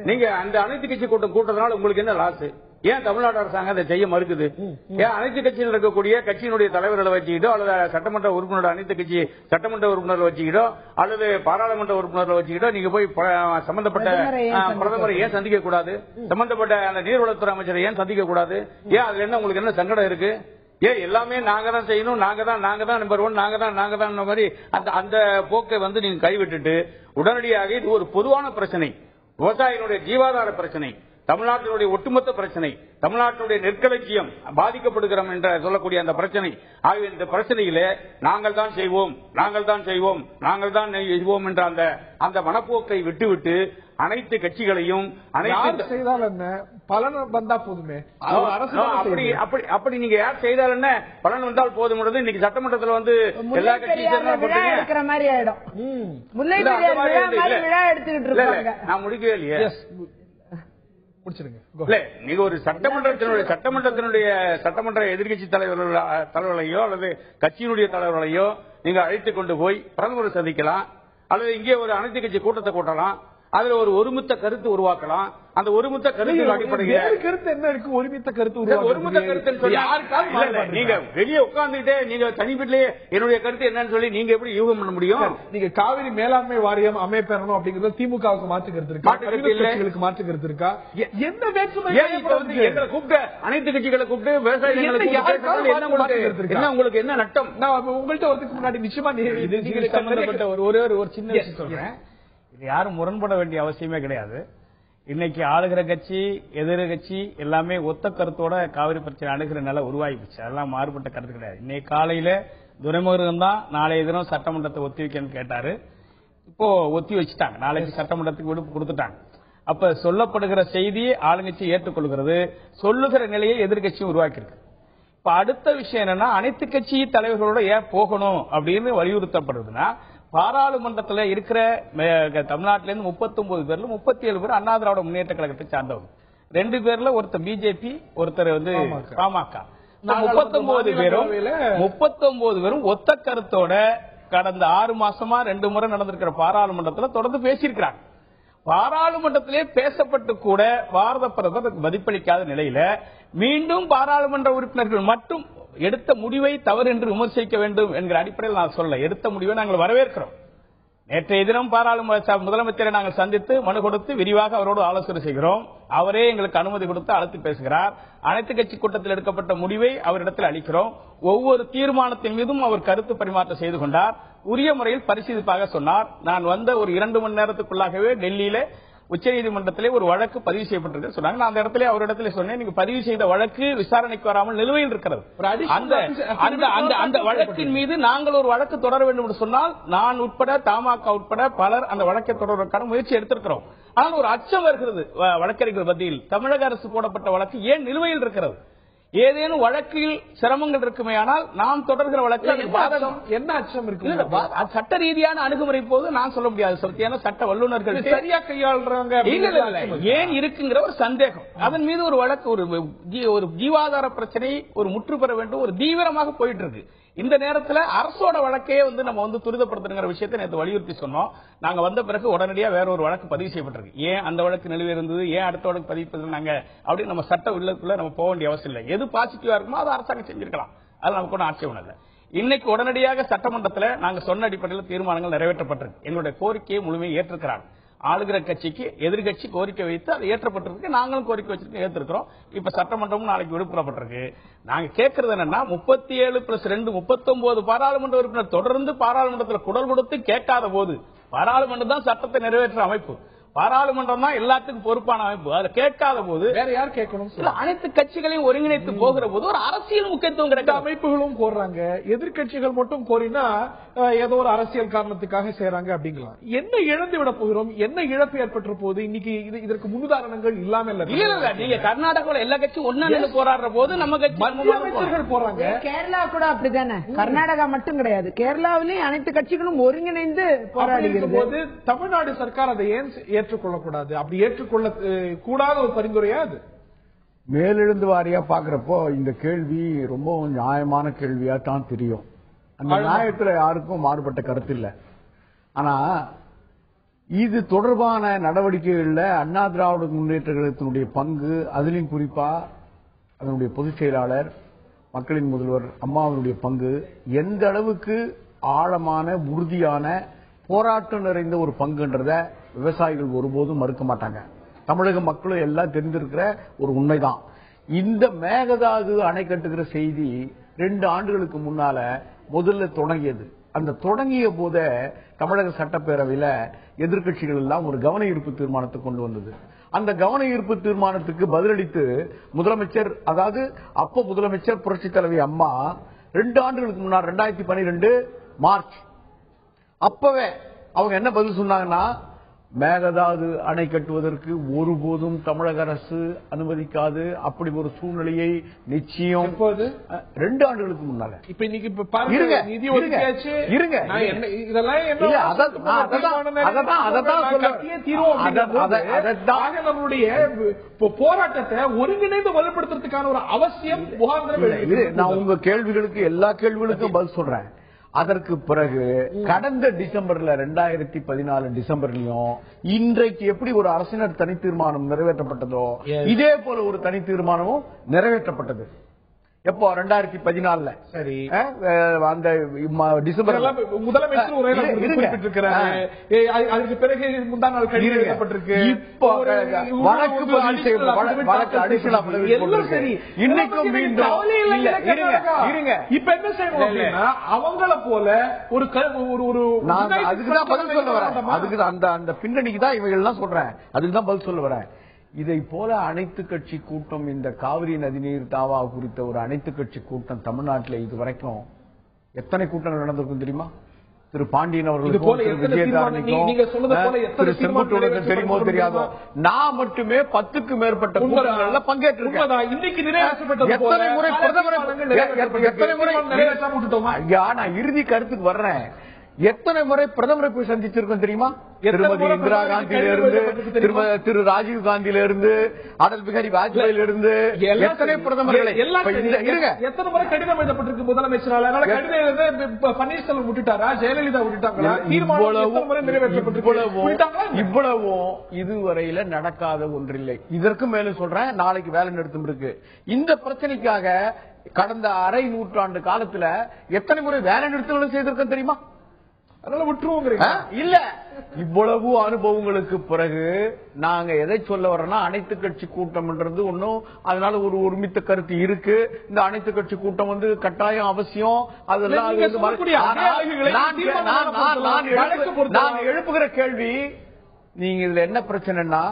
நீங்க அந்த அனைத்து கட்சி கூட்டம் கூட்டத்தினால உங்களுக்கு என்ன லாஸ்? ஏன் தமிழ்நாடு அரசாங்கம் அதை செய்ய மறுக்குது? ஏன் அனைத்து கட்சியில் இருக்கக்கூடிய கட்சியினுடைய தலைவர்களை வச்சுக்கிட்டோ, அல்லது சட்டமன்ற உறுப்பினர் அனைத்து கட்சி சட்டமன்ற உறுப்பினர்கள் வச்சுக்கிட்டோ, அல்லது பாராளுமன்ற உறுப்பினர்கள் வச்சுக்கிட்டோ நீங்க போய் சம்பந்தப்பட்ட பிரதமரை ஏன் சந்திக்க கூடாது? சம்பந்தப்பட்ட அந்த நீர்வளத்துறை அமைச்சரை ஏன் சந்திக்க கூடாது? ஏன் அதுல என்ன உங்களுக்கு என்ன சங்கடம் இருக்கு? ஏன் எல்லாமே நாங்க தான் செய்யணும், நாங்க தான் நம்பர் 1, நாங்க தான் மாதிரி அந்த போக்கை நீங்க கைவிட்டுட்டு உடனடியாக இது ஒரு பொதுவான பிரச்சனை, விவசாயிகளுடைய ஜீவாதார பிரச்சனை, தமிழ்நாட்டினுடைய ஒட்டுமொத்த பிரச்சனை, தமிழ்நாட்டினுடைய நெற்களஞ்சியம் பாதிக்கப்படுகிறோம் என்ற சொல்லக்கூடிய அந்த பிரச்சனை. ஆகிய இந்த பிரச்சனையிலே நாங்கள் தான் செய்வோம் என்ற அந்த மனப்போக்கை விட்டுவிட்டு அனைத்து கட்சிகளையும் செய்தால் என்ன பலன் வந்தா போதுமே, அப்படி நீங்க யார் செய்தால் என்ன பலன் வந்தால் போதும். இன்னைக்கு சட்டமன்றத்தில் எல்லா கட்சியும் மாதிரி ஆயிடும். நான் முடிக்கவே இல்லையே. நீங்க ஒரு சட்டமன்ற எதிர்கட்சி தலைவர்களையோ அல்லது கட்சியினுடைய தலைவர்களையோ நீங்க அழைத்துக் கொண்டு போய் பிரதமரை சந்திக்கலாம், அல்லது இங்கே ஒரு அனைத்து கட்சி கூட்டத்தை கூட்டலாம், அதுல ஒரு ஒருமித்த கருத்து உருவாக்கலாம். அந்த ஒருமித்த கருத்து அடிப்படையில் கருத்து என்ன இருக்கு? ஒருமித்த கருத்து நீங்க வெளியே உட்கார்ந்துட்டே நீங்க தனிப்பட்டிலேயே என்னுடைய கருத்து என்னன்னு சொல்லி நீங்க எப்படி யூகம் பண்ண முடியும்? நீங்க காவிரி மேலாண்மை வாரியம் அமைப்பெறணும் அப்படிங்கறது திமுகவுக்கு மாற்று கருத்து இருக்கா? மாற்று கருத்து இருக்கா? என்ன வேற்றுமை? எங்களை கூப்பிட்டு அனைத்து கட்சிகளை கூப்பிட்டு விவசாயிகளுக்கு என்ன உங்களுக்கு என்ன நட்டம்? நான் உங்கள்கிட்ட வரதுக்கு முன்னாடி நிச்சயமா சம்பந்தப்பட்ட ஒரு சின்ன விஷயம் சொல்றேன். இது யாரும் முரண்பட வேண்டிய அவசியமே கிடையாது. இன்னைக்கு ஆளுகிற கட்சி எதிர்கட்சி எல்லாமே ஒத்த கருத்தோட காவிரி பிரச்சனை அணுகிற நிலை உருவாகிடுச்சு. அதெல்லாம் மாறுபட்ட கருத்து கிடையாது. இன்னைக்கு காலையில துரைமுருகன் தான் நாளைய தினம் சட்டமன்றத்தை ஒத்தி வைக்கன்னு கேட்டாரு. இப்போ ஒத்தி வச்சுட்டாங்க, நாளைக்கு சட்டமன்றத்துக்கு விடுப்பு கொடுத்துட்டாங்க. அப்ப சொல்லப்படுகிற செய்தியை ஆளுங்கட்சி ஏற்றுக்கொள்கிறது, சொல்லுகிற நிலையை எதிர்கட்சியும் உருவாக்கியிருக்கு. இப்ப அடுத்த விஷயம் என்னன்னா, அனைத்து கட்சி தலைவர்களோட ஏன் போகணும் அப்படின்னு வலியுறுத்தப்படுதுன்னா, பாராளுமன்றத்தில் இருக்கிற தமிழ்நாட்டிலிருந்து 39 பேர்ல 37 பேர் அண்ணா திராவிட முன்னேற்ற கழகத்தை சார்ந்தவங்க, 2 பேர்ல ஒருத்தர் பிஜேபி, ஒருத்தர் பாமக. 39 பேரும் ஒத்த கருத்தோட கடந்த 6 மாசமா 2 முறை நடந்திருக்கிற பாராளுமன்றத்தில் தொடர்ந்து பேசியிருக்கிறாங்க. பாராளுமன்றத்திலே பேசப்பட்டு கூட பாரத பிரதமர் மதிப்பளிக்காத நிலையில மீண்டும் பாராளுமன்ற உறுப்பினர்கள் மட்டும் எடுத்த முடிவை தவறு என்று விமர்சிக்க வேண்டும் என்கிற அடிப்படையில் நான் சொல்ல, எடுத்த முடிவை நாங்கள் வரவேற்கிறோம். நேற்றைய தினம் பாராளுமன்ற முதலமைச்சரை நாங்கள் சந்தித்து மனு கொடுத்து விரிவாக அவரோடு ஆலோசனை செய்கிறோம். அவரே எங்களுக்கு அனுமதி கொடுத்து அழைத்து பேசுகிறார். அனைத்து கட்சி கூட்டத்தில் எடுக்கப்பட்ட முடிவை அவரிடத்தில் அளிக்கிறோம். ஒவ்வொரு தீர்மானத்தின் மீதும் அவர் கருத்து பரிமாற்றம் செய்து கொண்டார். உரிய முறையில் பரிசீலிப்பாக சொன்னார். நான் வந்த ஒரு 2 மணி நேரத்துக்குள்ளாகவே டெல்லியில உச்சநீதிமன்றத்திலே ஒரு வழக்கு பதிவு செய்யப்பட்டிருக்கு சொன்னாங்க. நான் அந்த இடத்துல அவரிடத்துல சொன்னேன், நீங்க பதிவு செய்த வழக்கு விசாரணைக்கு வராமல் நிலுவையில் இருக்கிறது. அந்த வழக்கின் மீது நாங்கள் ஒரு வழக்கு தொடர வேண்டும் என்று சொன்னால் நான் உட்பட தமாக உட்பட பலர் அந்த வழக்கை தொடர்வதற்கான முயற்சி எடுத்திருக்கிறோம். ஆனால் ஒரு அச்சம் வருகிறது வழக்கறிஞர்கள் மத்தியில், தமிழக அரசு போடப்பட்ட வழக்கு ஏன் நிலுவையில் இருக்கிறது? ஏதேனும் வழக்கில் சிரமங்கள் இருக்குமேயானால் நாம் தொடர்கிற வழக்கு என்ன அச்சம் இருக்கு? சட்ட ரீதியான அணுகுமுறை போது நான் சொல்ல முடியாது. ஏன்னா சட்ட வல்லுநர்கள் சரியா கையாளுறாங்க ஏன் இருக்குங்கிற ஒரு சந்தேகம், அதன் மீது ஒரு வழக்கு, ஒரு ஜீவாதார பிரச்சனை ஒரு முற்று பெற வேண்டும், ஒரு தீவிரமாக போயிட்டு இருக்கு. இந்த நேரத்தில் அரசோட வழக்கையே நம்ம துரிதப்படுத்துங்கிற விஷயத்தை நேற்று வலியுறுத்தி சொன்னோம். நாங்க வந்த பிறகு உடனடியாக வேற ஒரு வழக்கு பதிவு செய்யப்பட்டிருக்கு. ஏன் அந்த வழக்கு நிலுவை இருந்தது, ஏன் அடுத்த வழக்கு பதிவு நாங்க அப்படின்னு நம்ம சட்ட உள்ளத்துக்குள்ள நம்ம போக வேண்டிய அவசியம் இல்லை. எது பாசிட்டிவா இருக்குமோ அதை அரசாங்கம் செஞ்சிருக்கலாம், அது நமக்கு ஒன்றும் ஆட்சேபம் இல்லை. இன்னைக்கு உடனடியாக சட்டமன்றத்தில் நாங்க சொன்ன அடிப்படையில் தீர்மானங்கள் நிறைவேற்றப்பட்டிருக்கு. எங்களுடைய கோரிக்கையை முழுமையை ஏற்றிருக்கிறாங்க. ஆளுகிற கட்சிக்கு எதிர்கட்சி கோரிக்கை வைத்து அது ஏற்றப்பட்டிருக்கு, நாங்களும் கோரிக்கை வச்சிருக்கோம், ஏற்றிருக்கிறோம். இப்ப சட்டமன்றமும் நாளைக்கு விடுபடப்பட்டிருக்கு. நாங்க கேட்கறது என்னன்னா 37+2 39 பாராளுமன்ற உறுப்பினர் தொடர்ந்து பாராளுமன்றத்தில் குரல் கொடுத்து கேட்காத போது, பாராளுமன்றம் தான் சட்டத்தை நிறைவேற்ற அமைப்பு, பாராளுமன்றம் தான் எல்லாத்துக்கும் பொறுப்பான அமைப்பு, அதை கேட்காத போது வேற யார் கேட்கணும்? அனைத்து கட்சிகளையும் ஒருங்கிணைத்து போகிற போது ஒரு அரசியல் முக்கியத்துவம் கிடைக்கும். அமைப்புகளும் கோர்றாங்க, எதிர்கட்சிகள் மட்டும் கோரினா ஏதோ ஒரு அரசியல் காரணத்துக்காக செய்யறாங்க அப்படிங்களா? என்ன இழந்து விட போகிறோம், என்ன இழப்பு ஏற்பட்ட போது இன்னைக்கு இதற்கு முன்னுதாரணங்கள் இல்லாம இல்ல. நீங்க கர்நாடகாவில் எல்லா கட்சியும் ஒன்னு போராடுற போது நம்ம கட்சி அமைச்சர்கள் போறாங்க. கேரளா கூட அப்படித்தானே, கர்நாடகா மட்டும் கிடையாது, கேரளாவிலேயும் அனைத்து கட்சிகளும் ஒருங்கிணைந்து போராடுகிற போது தமிழ்நாடு சர்க்கார் அதை ஏன் ஏற்றுக்கொள்ளக்கூடாது? அப்படி ஏற்றுக்கொள்ள கூடாத ஒரு பரிந்துரையா அது? மேலெழுந்து வாரியா பாக்குறப்போ இந்த கேள்வி ரொம்ப நியாயமான கேள்வியா தான் தெரியும். அந்த நியாயத்துல யாருக்கும் மாறுபட்ட கருத்து இல்ல. ஆனா இது தொடர்பான நடவடிக்கைகள்ல அண்ணா திராவிட முன்னேற்ற கழகத்தினுடைய பங்கு, அதிலும் குறிப்பா அதனுடைய பொதுச் செயலாளர் மக்களின் முதல்வர் அம்மாவினுடைய பங்கு எந்த அளவுக்கு ஆழமான உறுதியான போராட்டம் நிறைந்த ஒரு பங்குன்றத விவசாயிகள் ஒருபோதும் மறுக்க மாட்டாங்க. தமிழக மக்களும் எல்லாம் தெரிந்திருக்கிற ஒரு உண்மைதான். இந்த மேகதாது அணை கட்டுகிற செய்தி 2 ஆண்டுகளுக்கு முன்னால முதல்ல தொடங்கியது. அந்த தொடங்கிய போதே தமிழக சட்டப்பேரவையில எதிர்க்கட்சிகள் எல்லாம் ஒரு கவன ஈர்ப்பு தீர்மானத்தை கொண்டு வந்தது. அந்த கவன ஈர்ப்பு தீர்மானத்துக்கு பதிலளித்து முதலமைச்சர், அதாவது அப்ப முதலமைச்சர் புரட்சி தலைவி அம்மா 2 ஆண்டுகளுக்கு முன்னாடி 2012 மார்ச் அப்பவே அவங்க என்ன பதில் சொன்னாங்கன்னா, மேகதாது அணை கட்டுவதற்கு ஒருபோதும் தமிழக அரசு அனுமதிக்காது, அப்படி ஒரு சூழ்நிலையை நிச்சயம் 2 ஆண்டுகளுக்கு முன்னால. இப்ப இன்னைக்கு நிதி ஒதுக்கியாச்சு, நம்மளுடைய போராட்டத்தை ஒருங்கிணைந்து வலுப்படுத்துறதுக்கான ஒரு அவசியம். நான் உங்க கேள்விகளுக்கு எல்லா கேள்விகளுக்கும் பதில் சொல்றேன். அதற்கு பிறகு கடந்த டிசம்பர்ல 2014 டிசம்பர்லயும் இன்றைக்கு எப்படி ஒரு அரசினர் தனி தீர்மானம் நிறைவேற்றப்பட்டதோ இதே போல ஒரு தனி தீர்மானமும் நிறைவேற்றப்பட்டது. எப்போ 2014 சரி, அந்த டிசம்பர் முதலமைச்சர் அதுக்கு பிறகு முந்தா நாள் கடிதம் எழுதப்பட்டிருக்கு. இப்போ வழக்கு பதிவு செய்யப்பட்ட சரி, இன்னைக்கும் மீண்டும் இருங்க. இப்ப என்ன செய்யணும் அப்படின்னா, அவங்கள போல ஒரு அதுக்குதான் பதில் சொல்ல வரேன். அதுக்கு அந்த பின்னணிக்கு தான் இவைகள் எல்லாம் சொல்றேன், அதுக்குதான் பதில் சொல்ல வரேன். இதை போல அனைத்து கட்சி கூட்டம், இந்த காவிரி நதிநீர் தாவா குறித்த ஒரு அனைத்து கட்சி கூட்டம் தமிழ்நாட்டில் இதுவரைக்கும் எத்தனை கூட்டங்கள் நடந்திருக்கும் தெரியுமா? திரு பாண்டியன் அவர்களுக்கும் திரு செங்கோட்டையனுக்கும் தெரியுமோ தெரியாதோ, நான் மட்டுமே 10க்கு மேற்பட்ட கூட்டங்களில் பங்கேற்றிருக்கேன். எத்தனை முறை நான் இறுதி கருத்துக்கு வர்றேன். எத்தனை முறை பிரதமரை போய் சந்திச்சிருக்கோம் தெரியுமா? திருமதி இந்திரா காந்தியில இருந்து, திரு ராஜீவ் காந்தியில இருந்து, அடல் பிகாரி வாஜ்பாயில இருந்து, எத்தனை பிரதமர்களை. எத்தனை முறை கடிதம் எழுதப்பட்டிருக்கு முதலமைச்சரால்? பன்னீர்செல்வம் விட்டுட்டாரா, ஜெயலலிதா விட்டுட்டாங்களா? இவ்வளவும் இதுவரையில நடக்காத ஒன்றில்லை. இதற்கு மேலும் சொல்றேன், நாளைக்கு வேலை நிறுத்தம் இருக்கு. இந்த பிரச்சனைக்காக கடந்த அரை நூற்றாண்டு காலத்துல எத்தனை முறை வேலை நிறுத்தங்களும் செய்திருக்கோம் தெரியுமா? அதனால விட்டுருவோம் இல்ல. இவ்வளவு அனுபவங்களுக்கு பிறகு நாங்க எதை சொல்ல வரோம்னா, அனைத்து கட்சி கூட்டம்ன்றது ஒன்னும், அதனால ஒரு ஒருமித்த கருத்து இருக்கு. இந்த அனைத்து கட்சி கூட்டம் கட்டாயம் அவசியம். அதெல்லாம் நான் எழுப்புகிற கேள்வி, நீங்க இதுல என்ன பிரச்சனைன்னா,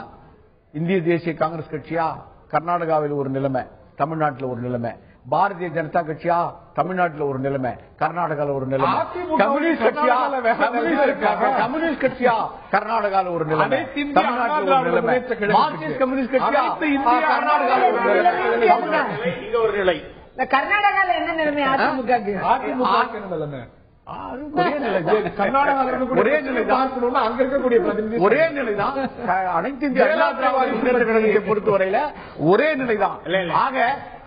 இந்திய தேசிய காங்கிரஸ் கட்சியா கர்நாடகாவில் ஒரு நிலைமை, தமிழ்நாட்டில் ஒரு நிலைமை, பாரதிய ஜனதா கட்சியா தமிழ்நாட்டுல ஒரு நிலைமை, கர்நாடகால ஒரு நிலைமை, அதிமுக கம்யூனிஸ்ட் கட்சியா கர்நாடகால கம்யூனிஸ்ட் கட்சியா கர்நாடகால ஒரு நிலைமை, தமிழ்நாட்டுல ஒரு நிலைமை, மார்க்சிஸ்ட் கம்யூனிஸ்ட் கட்சியா கர்நாடகால ஒரு நிலைமை, இங்க ஒரு நிலை. கர்நாடகால என்ன நிலைமை அதிமுக? நிலைமை ஒரே நிலைதான். ஒரே நிலைதான் அனைத்து இந்திய அண்ணா திராவிட முன்னேற்ற கழகத்தை பொறுத்தவரையில ஒரே நிலைதான். ஆக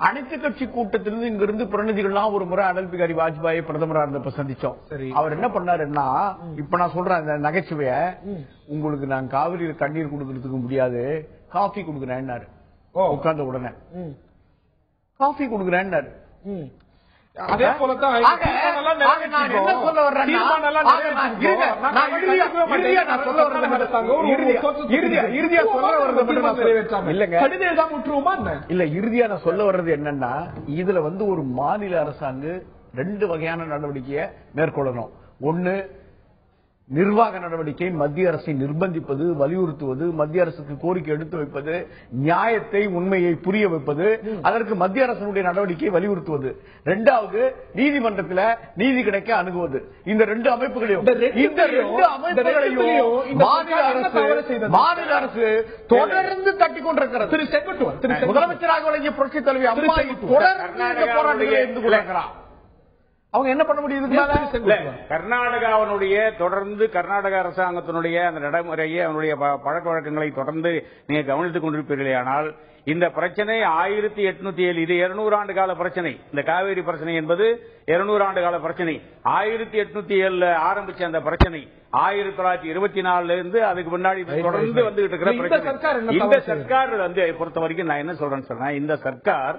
அனைத்து கட்சி கூட்டத்திலிருந்து இங்கிருந்து பிரதிநிதிகள்லாம் ஒரு முறை அடல் பிகாரி வாஜ்பாயை பிரதமரா இருந்தப்ப சந்திச்சோம். அவர் என்ன பண்ணாருன்னா, இப்ப நான் சொல்றேன் இந்த நகைச்சுவைய, உங்களுக்கு நான் காவிரியில தண்ணீர் கொடுக்கறதுக்கு முடியாது, காஃபி கொடுக்குறேன்னாரு. உட்கார்ந்த உடனே காஃபி கொடுக்குறேன்னாரு. அதே போலதான் என்ன சொல்ல வர்றேன், இறுதியா நான் சொல்ல வர்றது என்னன்னா, இதுல ஒரு மாநில அரசாங்கம் 2 வகையான நடவடிக்கையை மேற்கொள்ளணும். ஒன்னு, நிர்வாக நடவடிக்கை, மத்திய அரசை நிர்பந்திப்பது, வலியுறுத்துவது, மத்திய அரசுக்கு கோரிக்கை எடுத்து வைப்பது, நியாயத்தை உண்மையை புரிய வைப்பது, அதற்கு மத்திய அரசுடைய நடவடிக்கையை வலியுறுத்துவது. 2வது, நீதிமன்றத்தில் நீதி கிடைக்க அணுகுவது. இந்த 2 அமைப்புகளையும் மாநில அரசு தொடர்ந்து தட்டிக் கொண்டிருக்கிறது. முதலமைச்சராக வழங்கிய புரட்சித் தலைவி அம்மா தொடர்ந்து போராட்டங்களை இருந்து கொண்டிருக்கிறார். அவங்க என்ன பண்ண முடியுது? கர்நாடகாவினுடைய தொடர்ந்து கர்நாடக அரசாங்கத்தினுடைய அந்த நடைமுறையை, அவனுடைய பழக்க வழக்கங்களை தொடர்ந்து நீங்க கவனித்துக் கொண்டிருப்பீர்களே. ஆனால் இந்த பிரச்சனை 1807, இது 200 ஆண்டு கால பிரச்சனை. இந்த காவேரி பிரச்சனை என்பது 200 ஆண்டு கால பிரச்சனை. 1807 ஆரம்பிச்ச அந்த பிரச்சனை 1924 இருந்து அதுக்கு முன்னாடி தொடர்ந்து வந்துகிட்டு இருக்கிற பிரச்சனை. இந்த சர்க்கார் பொறுத்த வரைக்கும் நான் என்ன சொல்றேன்னு சொன்னா, இந்த சர்க்கார்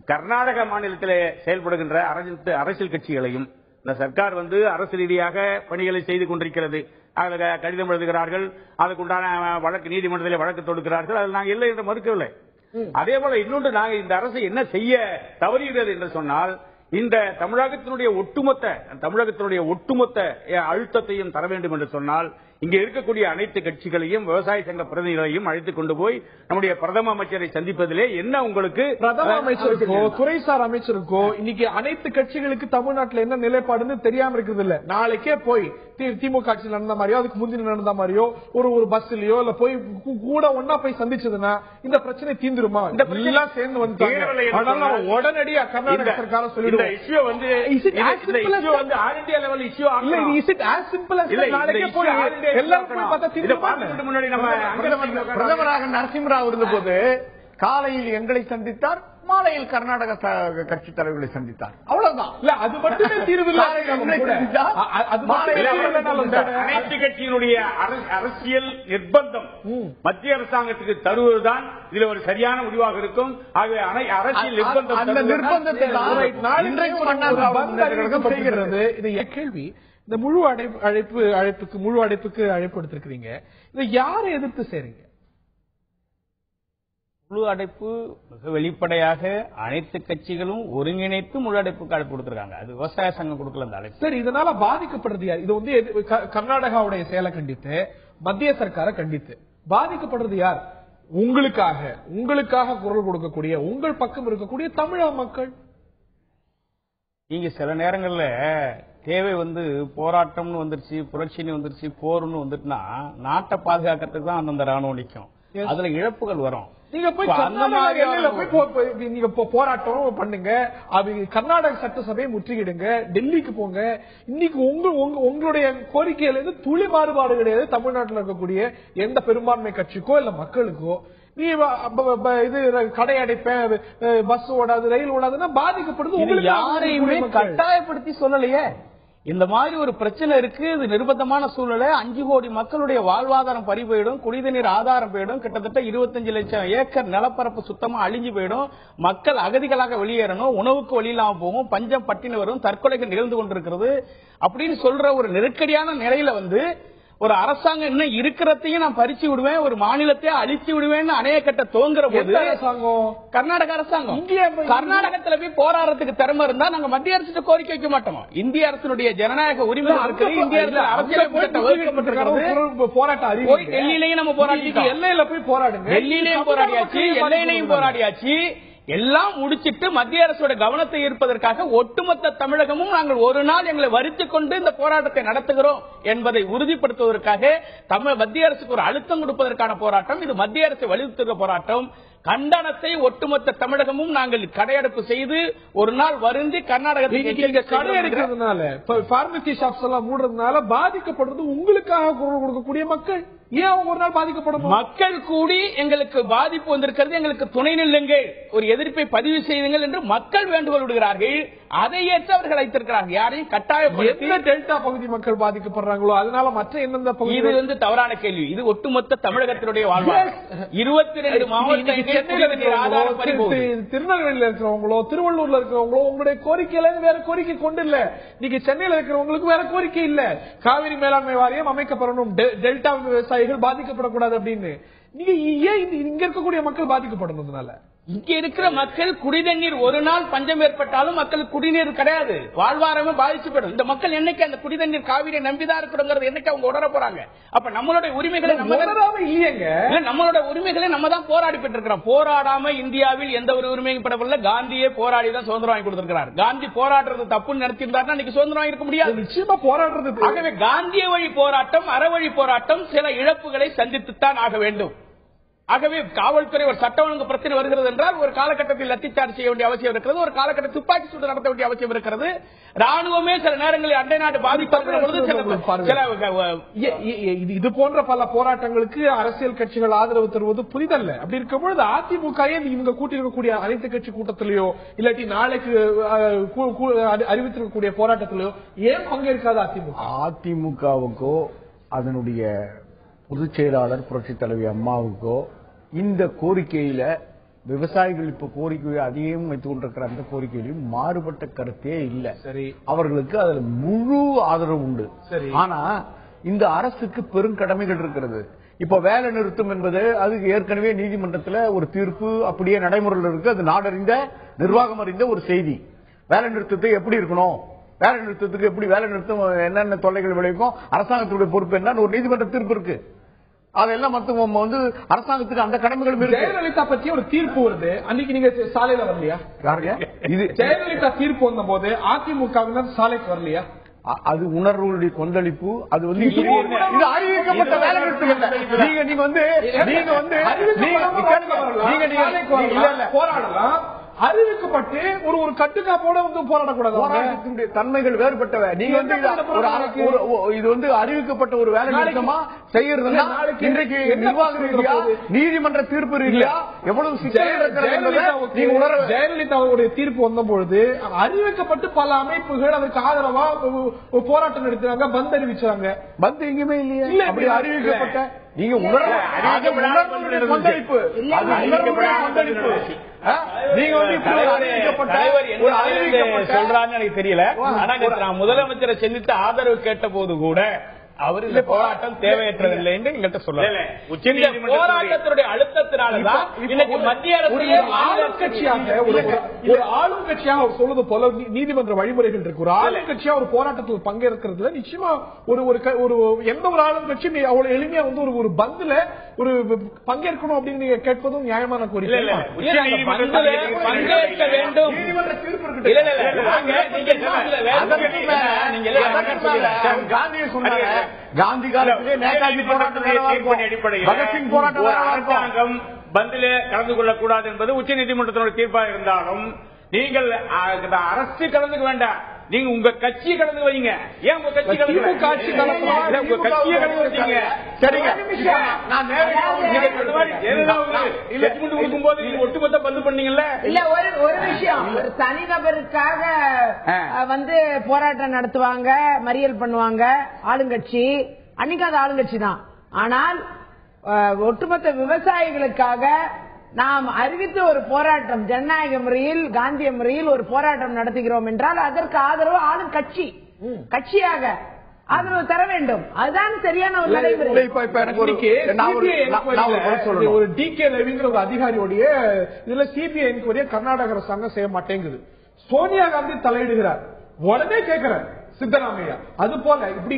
கர்நாடக மாநிலத்திலே செயல்படுகின்ற அரசியல் கட்சிகளையும், இந்த சர்க்கார் அரசு ரீதியாக பணிகளை செய்து கொண்டிருக்கிறது. கடிதம் எழுதுகிறார்கள், அதுக்குண்டான வழக்கு நீதிமன்றத்திலே வழக்கு தொடுக்கிறார்கள். அதில் நாங்கள் இல்லை என்று மறுக்கவில்லை. அதே போல இன்னொன்று, நாங்கள் இந்த அரசு என்ன செய்ய தவறுகிறது என்று சொன்னால், இந்த தமிழகத்தினுடைய ஒட்டுமொத்த அழுத்தத்தையும் தர வேண்டும் என்று சொன்னால், இங்க இருக்கக்கூடிய அனைத்து கட்சிகளையும் விவசாய சங்க பிரதிநிதிகளையும் அழைத்துக் கொண்டு போய் நம்முடைய பிரதம அமைச்சரை சந்திப்பதிலே என்ன உங்களுக்கு, பிரதம அமைச்சருக்கோ துறைசார் அமைச்சருக்கோ இன்னைக்கு அனைத்து கட்சிகளுக்கு தமிழ்நாட்டில் என்ன நிலைப்பாடுன்னு தெரியாம இருக்குது இல்ல. நாளைக்கே போய் திமுக ஆட்சியில் நடந்த மாதிரியோ அதுக்கு முந்தின நடந்த மாதிரியோ ஒரு பஸ்லயோ இல்ல போய் கூட ஒன்னா போய் சந்திச்சதுன்னா இந்த பிரச்சனை தீந்துருமா? எல்லாம் சேர்ந்து வந்து உடனடியா கர்நாடக சர்க்கார சொல்லிடுவோம். பிரதமராக நரசிம்மராவ் இருந்த போது காலையில் எங்களை சந்தித்தார், மாலையில் கர்நாடக கட்சி தலைவர்களை சந்தித்தார். அவ்வளவுதான். இல்ல அது மட்டுமே தீர்வு. அனைத்து கட்சியினுடைய அரசியல் நிர்பந்தம் மத்திய அரசாங்கத்துக்கு தருவதுதான் இதுல ஒரு சரியான முடிவாக இருக்கும். ஆகவே அரசியல் நிர்பந்தம், அந்த நிர்பந்தத்தை செய்கிறது. இது கேள்வி. இந்த முழு அழைப்புக்கு அழைப்பு எடுத்திருக்கிறீங்க. இதை யாரை எதிர்த்து செய்றீங்க? முழு அடைப்பு மிக வெளிப்படையாக அனைத்து கட்சிகளும் ஒருங்கிணைத்து முழு அடைப்புக்கு அழைப்பு கொடுத்திருக்காங்க. அது விவசாய சங்கம் கொடுக்கல அந்த அழைப்பு. சரி, இதனால பாதிக்கப்படுறது யார்? இது கர்நாடகாவுடைய செயலை கண்டித்து, மத்திய சர்க்காரை கண்டித்து பாதிக்கப்படுறது யார்? உங்களுக்காக குரல் கொடுக்கக்கூடிய, உங்கள் பக்கம் இருக்கக்கூடிய தமிழக மக்கள். நீங்க சில நேரங்கள்ல தேவை போராட்டம்னு வந்துருச்சு, புரட்சின்னு வந்துருச்சு, போர்னு வந்துட்டுனா நாட்டை பாதுகாக்கிறதுக்கு தான் அந்தந்த ராணுவம் நிற்கும். அதுல இழப்புகள் வரும். நீங்க போய் நீங்க போராட்டம் பண்ணுங்க, அது கர்நாடக சட்டசபையை முற்றுகிடுங்க, டெல்லிக்கு போங்க. இன்னைக்கு உங்களுடைய கோரிக்கையில இருந்து துளி மாறுபாடு கிடையாது தமிழ்நாட்டில் இருக்கக்கூடிய எந்த பெரும்பான்மை கட்சிக்கோ இல்ல மக்களுக்கோ. நீ இது கடை அடைப்பேன், பஸ் ஓடாது, ரயில் ஓடாதுன்னா பாதிக்கப்படுது. யாரையுமே கட்டாயப்படுத்தி சொல்லலையே. இந்த மாதிரி ஒரு பிரச்சனை இருக்கு, இது நிர்பந்தமான சூழ்நிலை. 5 கோடி மக்களுடைய வாழ்வாதாரம் பறி போயிடும், குடிநீர் ஆதாரம் போயிடும், கிட்டத்தட்ட 25 லட்சம் ஏக்கர் நிலப்பரப்பு சுத்தமா அழிஞ்சு போயிடும், மக்கள் அகதிகளாக வெளியேறணும், உணவுக்கு வழி இல்லாம போகும், பஞ்சம் பட்டினி வரும், தற்கொலைகள் நிகழ்ந்து கொண்டிருக்கிறது அப்படின்னு சொல்ற ஒரு நெருக்கடியான நிலையில ஒரு அரசாங்கம் இன்னும் இருக்கிறதையும் நான் பறிச்சு விடுவேன், ஒரு மாநிலத்தையே அழிச்சு விடுவேன்னு அணைய கட்ட தோங்குற போது கர்நாடக அரசாங்கம் கர்நாடகத்துல போய் போராடுறதுக்கு திறமை இருந்தா நாங்க மத்திய அரசு கோரிக்கை வைக்க மாட்டோம். இந்திய அரசினுடைய ஜனநாயக உரிமை இருக்கு, இந்திய அரசு அரசியல் போராட்டம் டெல்லியிலையும் நம்ம போராடி, எல்லையில போய் போராடுங்க, டெல்லியிலையும் போராடியாச்சு, எல்லையிலையும் போராடியாச்சு. எல்லாம் முடிச்சிட்டு மத்திய அரசோட கவனத்தை ஈர்ப்பதற்காக ஒட்டுமொத்த தமிழகமும் நாங்கள் ஒரு நாள் எங்களை வருத்திக் கொண்டு இந்த போராட்டத்தை நடத்துகிறோம் என்பதை உறுதிப்படுத்துவதற்காக மத்திய அரசுக்கு ஒரு அழுத்தம் கொடுப்பதற்கான போராட்டம். இது மத்திய அரசை வலியுறுத்துகிற போராட்டம். கண்டனத்தை ஒட்டுமொத்த தமிழகமும் நாங்கள் கடையெடுப்பு செய்து ஒரு நாள் வருந்தி கர்நாடகத்தில் கடையெடுக்கிறதுனால பார்மசி ஷாப்ஸ் எல்லாம் மூடுறதுனால பாதிக்கப்படுறது உங்களுக்காக குரல் கொடுக்கக்கூடிய மக்கள். ஏன் அவங்க ஒரு நாள் பாதிக்கப்படும்? மக்கள் கூடி எங்களுக்கு பாதிப்பு வந்திருக்கிறது, எங்களுக்கு துணை நில்லுங்கள், ஒரு எதிர்ப்பை பதிவு செய்யுங்கள் என்று மக்கள் வேண்டுகோள் விடுகிறார்கள். அதை ஏற்று அவர்கள் அழைத்திருக்கிறார்கள். யாரையும் கட்டாயப்படுத்தி டெல்டா பகுதி மக்கள் பாதிக்கப்படுறாங்களோ அதனால மற்ற எந்தெந்த பகுதி? இது தவறான கேள்வி. இது ஒட்டுமொத்த தமிழகத்தினுடைய வாழ்வாதாரம். 22 மாவட்டங்கள் திருநெல்வேலியில இருக்கிறவங்களோ திருவள்ளூர்ல இருக்கிறவங்களோ உங்களுடைய கோரிக்கையில வேற கோரிக்கை கொண்டு இல்ல. நீங்க சென்னையில இருக்கிறவங்களுக்கு வேற கோரிக்கை இல்ல. காவிரி மேலாண்மை வாரியம் அமைக்கப்படணும், டெல்டா விவசாயிகள் பாதிக்கப்படக்கூடாது அப்படின்னு. நீங்க ஏன் இங்க இருக்கக்கூடிய மக்கள் பாதிக்கப்படணும்னால? இங்க இருக்கிற மக்கள் குடிநீர் ஒரு நாள் பஞ்சம் ஏற்பட்டாலும் மக்களுக்கு குடிநீர் கிடையாது, வாழ்வாரமே பாதிக்கப்படும். இந்த மக்கள் என்னைக்கு அந்த குடிநீர் காவிரியை நம்பிதான் இருக்கிறோங்கிறது என்னைக்கு அவங்க உணர போறாங்க? அப்ப நம்மளுடைய உரிமைகளை நம்மளோட உரிமைகளை நம்ம தான் போராடி பெற்றிருக்கிறோம். போராடாம இந்தியாவில் எந்த ஒரு உரிமையும் பெறவில்லை. காந்தியே போராடி தான் சுதந்திரம் வாங்கி கொடுத்திருக்கிறார். காந்தி போராடுறது தப்புன்னு நடத்திருந்தாருன்னா இன்னைக்கு சுதந்திரம் வாங்கி இருக்க முடியாது. நிச்சயமா போராடுறது. ஆகவே காந்திய வழி போராட்டம், அறவழி போராட்டம் சில இழப்புகளை சந்தித்துத்தான் ஆக வேண்டும். ஆகவே காவல்துறை ஒரு சட்ட ஒழுங்கு பிரச்சனை வருகிறது என்றால் ஒரு காலகட்டத்தில் லத்திச்சார்ஜ் செய்ய வேண்டிய அவசியம் இருக்கிறது, ஒரு காலகட்டத்தில் துப்பாக்கி சூடு நடத்த வேண்டிய அவசியம் இருக்கிறது. ராணுவமே சில நேரங்களில் அண்டை நாடு பாதிப்பாக இது போன்ற பல போராட்டங்களுக்கு அரசியல் கட்சிகள் ஆதரவு தருவது புரிதல்ல. அப்படி இருக்கும்பொழுது அதிமுக இவங்க கூட்டியிருக்கக்கூடிய அனைத்து கட்சி கூட்டத்திலேயோ இல்லாட்டி நாளைக்கு அறிவித்திருக்கக்கூடிய போராட்டத்திலேயோ ஏன் பங்கேற்காத அதிமுகவுக்கோ அதனுடைய பொதுச் செயலாளர் புரட்சி தலைவி அம்மாவுக்கோ இந்த கோரிக்கையில விவசாயிகள் இப்ப கோரிக்கை அதிகம் வைத்துக் கொண்டிருக்கிற அந்த கோரிக்கையிலும் மாறுபட்ட கருத்தே இல்ல. சரி, அவர்களுக்கு அதுல முழு ஆதரவு உண்டு. சரி, ஆனா இந்த அரசுக்கு பெரும் கடமைகள் இருக்கிறது. இப்ப வேலை நிறுத்தம் என்பது அது ஏற்கனவே நீதிமன்றத்தில் ஒரு தீர்ப்பு அப்படியே நடைமுறையில் இருக்கு. அது நாடறிந்த நிர்வாகம் அறிந்த ஒரு செய்தி. வேலை நிறுத்தத்தை எப்படி இருக்கணும், வேலை நிறுத்தத்துக்கு எப்படி வேலை நிறுத்தம் என்னென்ன தொல்லைகள் விளைவிக்கும், அரசாங்கத்துடைய பொறுப்பு என்னன்னு ஒரு நீதிமன்ற தீர்ப்பு இருக்கு. அதெல்லாம் வந்து அரசாங்கத்துக்கு அந்த கடமைகள். ஜெயலலிதா பத்தி ஒரு தீர்ப்பு வருது, அன்னைக்கு நீங்க சாலையில வரலையா? இது ஜெயலலிதா தீர்ப்பு வந்த போது அதிமுக சாலைக்கு வரலையா? அது உணர்வுடைய கொந்தளிப்பு. அது வந்து இது அறிவிக்கப்பட்ட வேலை நிறுத்தம். நீங்க போராடலாம், அறிவிக்கப்பட்டு ஒரு கட்டுக்காப்போட வந்து போராடக்கூடாது. போராட்டத்தினுடைய தன்மைகள் வேறுபட்டவை. நீங்க வந்து இது வந்து அறிவிக்கப்பட்ட ஒரு வேலை நிறுத்தமா செய்யறதுன்னா இன்றைக்கு நிர்வாக ரீதியா நீதிமன்ற தீர்ப்பு ரீதியா எவ்வளவு ஜெயலலிதாவுடைய தீர்ப்பு வந்த பொழுது அறிவிக்கப்பட்டு பல அமைப்புகள் அதுக்கு ஆதரவா போராட்டம் நடத்துறாங்க, பந்த் அறிவிச்சாங்க. பந்த் எங்குமே இல்லையா? அப்படி அறிவிக்கப்பட்ட நீங்க கொந்தளிப்பு நீங்க சொல்றான்னு எனக்கு தெரியல. ஆனா முதலமைச்சரை சந்தித்து ஆதரவு கேட்ட போது கூட அவர் இந்த போராட்டம் தேவையற்றதில்லை என்று எங்கள்கிட்ட சொல்றாங்க. போராட்டத்தினுடைய அழுத்தத்தினால்தான் இன்னைக்கு மத்திய அரசு ஆளுங்கட்சியாக ஒரு ஆளுங்கட்சியாக அவர் சொல்வது போல நீதிமன்ற வழிமுறைகள் இருக்கு. ஒரு ஆளுங்கட்சியா ஒரு போராட்டத்தில் பங்கேற்கிறதுல நிச்சயமா ஒரு எந்த ஒரு ஆளுங்கட்சியும் அவ்வளவு எளிமையா வந்து ஒரு பந்துல ஒரு பங்கேற்கணும் அப்படின்னு நீங்க கேட்பதும் நியாயமான கோரிக்கை. பங்கேற்க வேண்டும். காந்தியை சொன்னாங்க, காந்தி காலத்திலே நேதாஜி போராட்டம், பகத்சிங் போராட்டம், அரசாங்கம் பந்திலே கலந்து கொள்ளக்கூடாது என்பது உச்ச நீதிமன்றத்தினுடைய தீர்ப்பாக இருந்தாலும் நீங்கள் அரசு கலந்துக்க வேண்டாம், நீங்க உங்க கட்சியை கலந்து வைங்க. ஏன் உங்க கட்சி கட்சியை கலந்து வச்சீங்க? சரிங்க, கொடுக்கும்போது நீங்க ஒட்டுமொத்த பந்து பண்ணீங்கல்ல. இல்ல ஒரு விஷயம், ஒரு தனிநபருக்காக வந்து போராட்டம் நடத்துவாங்க, மறியல் பண்ணுவாங்க ஆளுங்கட்சி. அன்னைக்கு அது ஆளுங்கட்சி தான். ஆனால் ஒட்டுமொத்த விவசாயிகளுக்காக நாம் அறிவித்த ஒரு போராட்டம், ஜனநாயக முறையில் காந்திய முறையில் ஒரு போராட்டம் நடத்துகிறோம் என்றால் அதற்கு ஆதரவு ஆளும் கட்சியாக ஆதரவு தர வேண்டும். அதுதான் சரியான ஒரு நடைமுறை. ஒரு டி.கே. ரவிங்கிற ஒரு அதிகாரியோடைய இதுல சிபிஐ என்கொயரியை கர்நாடக அரசாங்கம் செய்ய மாட்டேங்குது. சோனியா காந்தி தலையிடுகிறார். உடனே கேட்கிறார், சித்தராமையா. அது போல இப்படி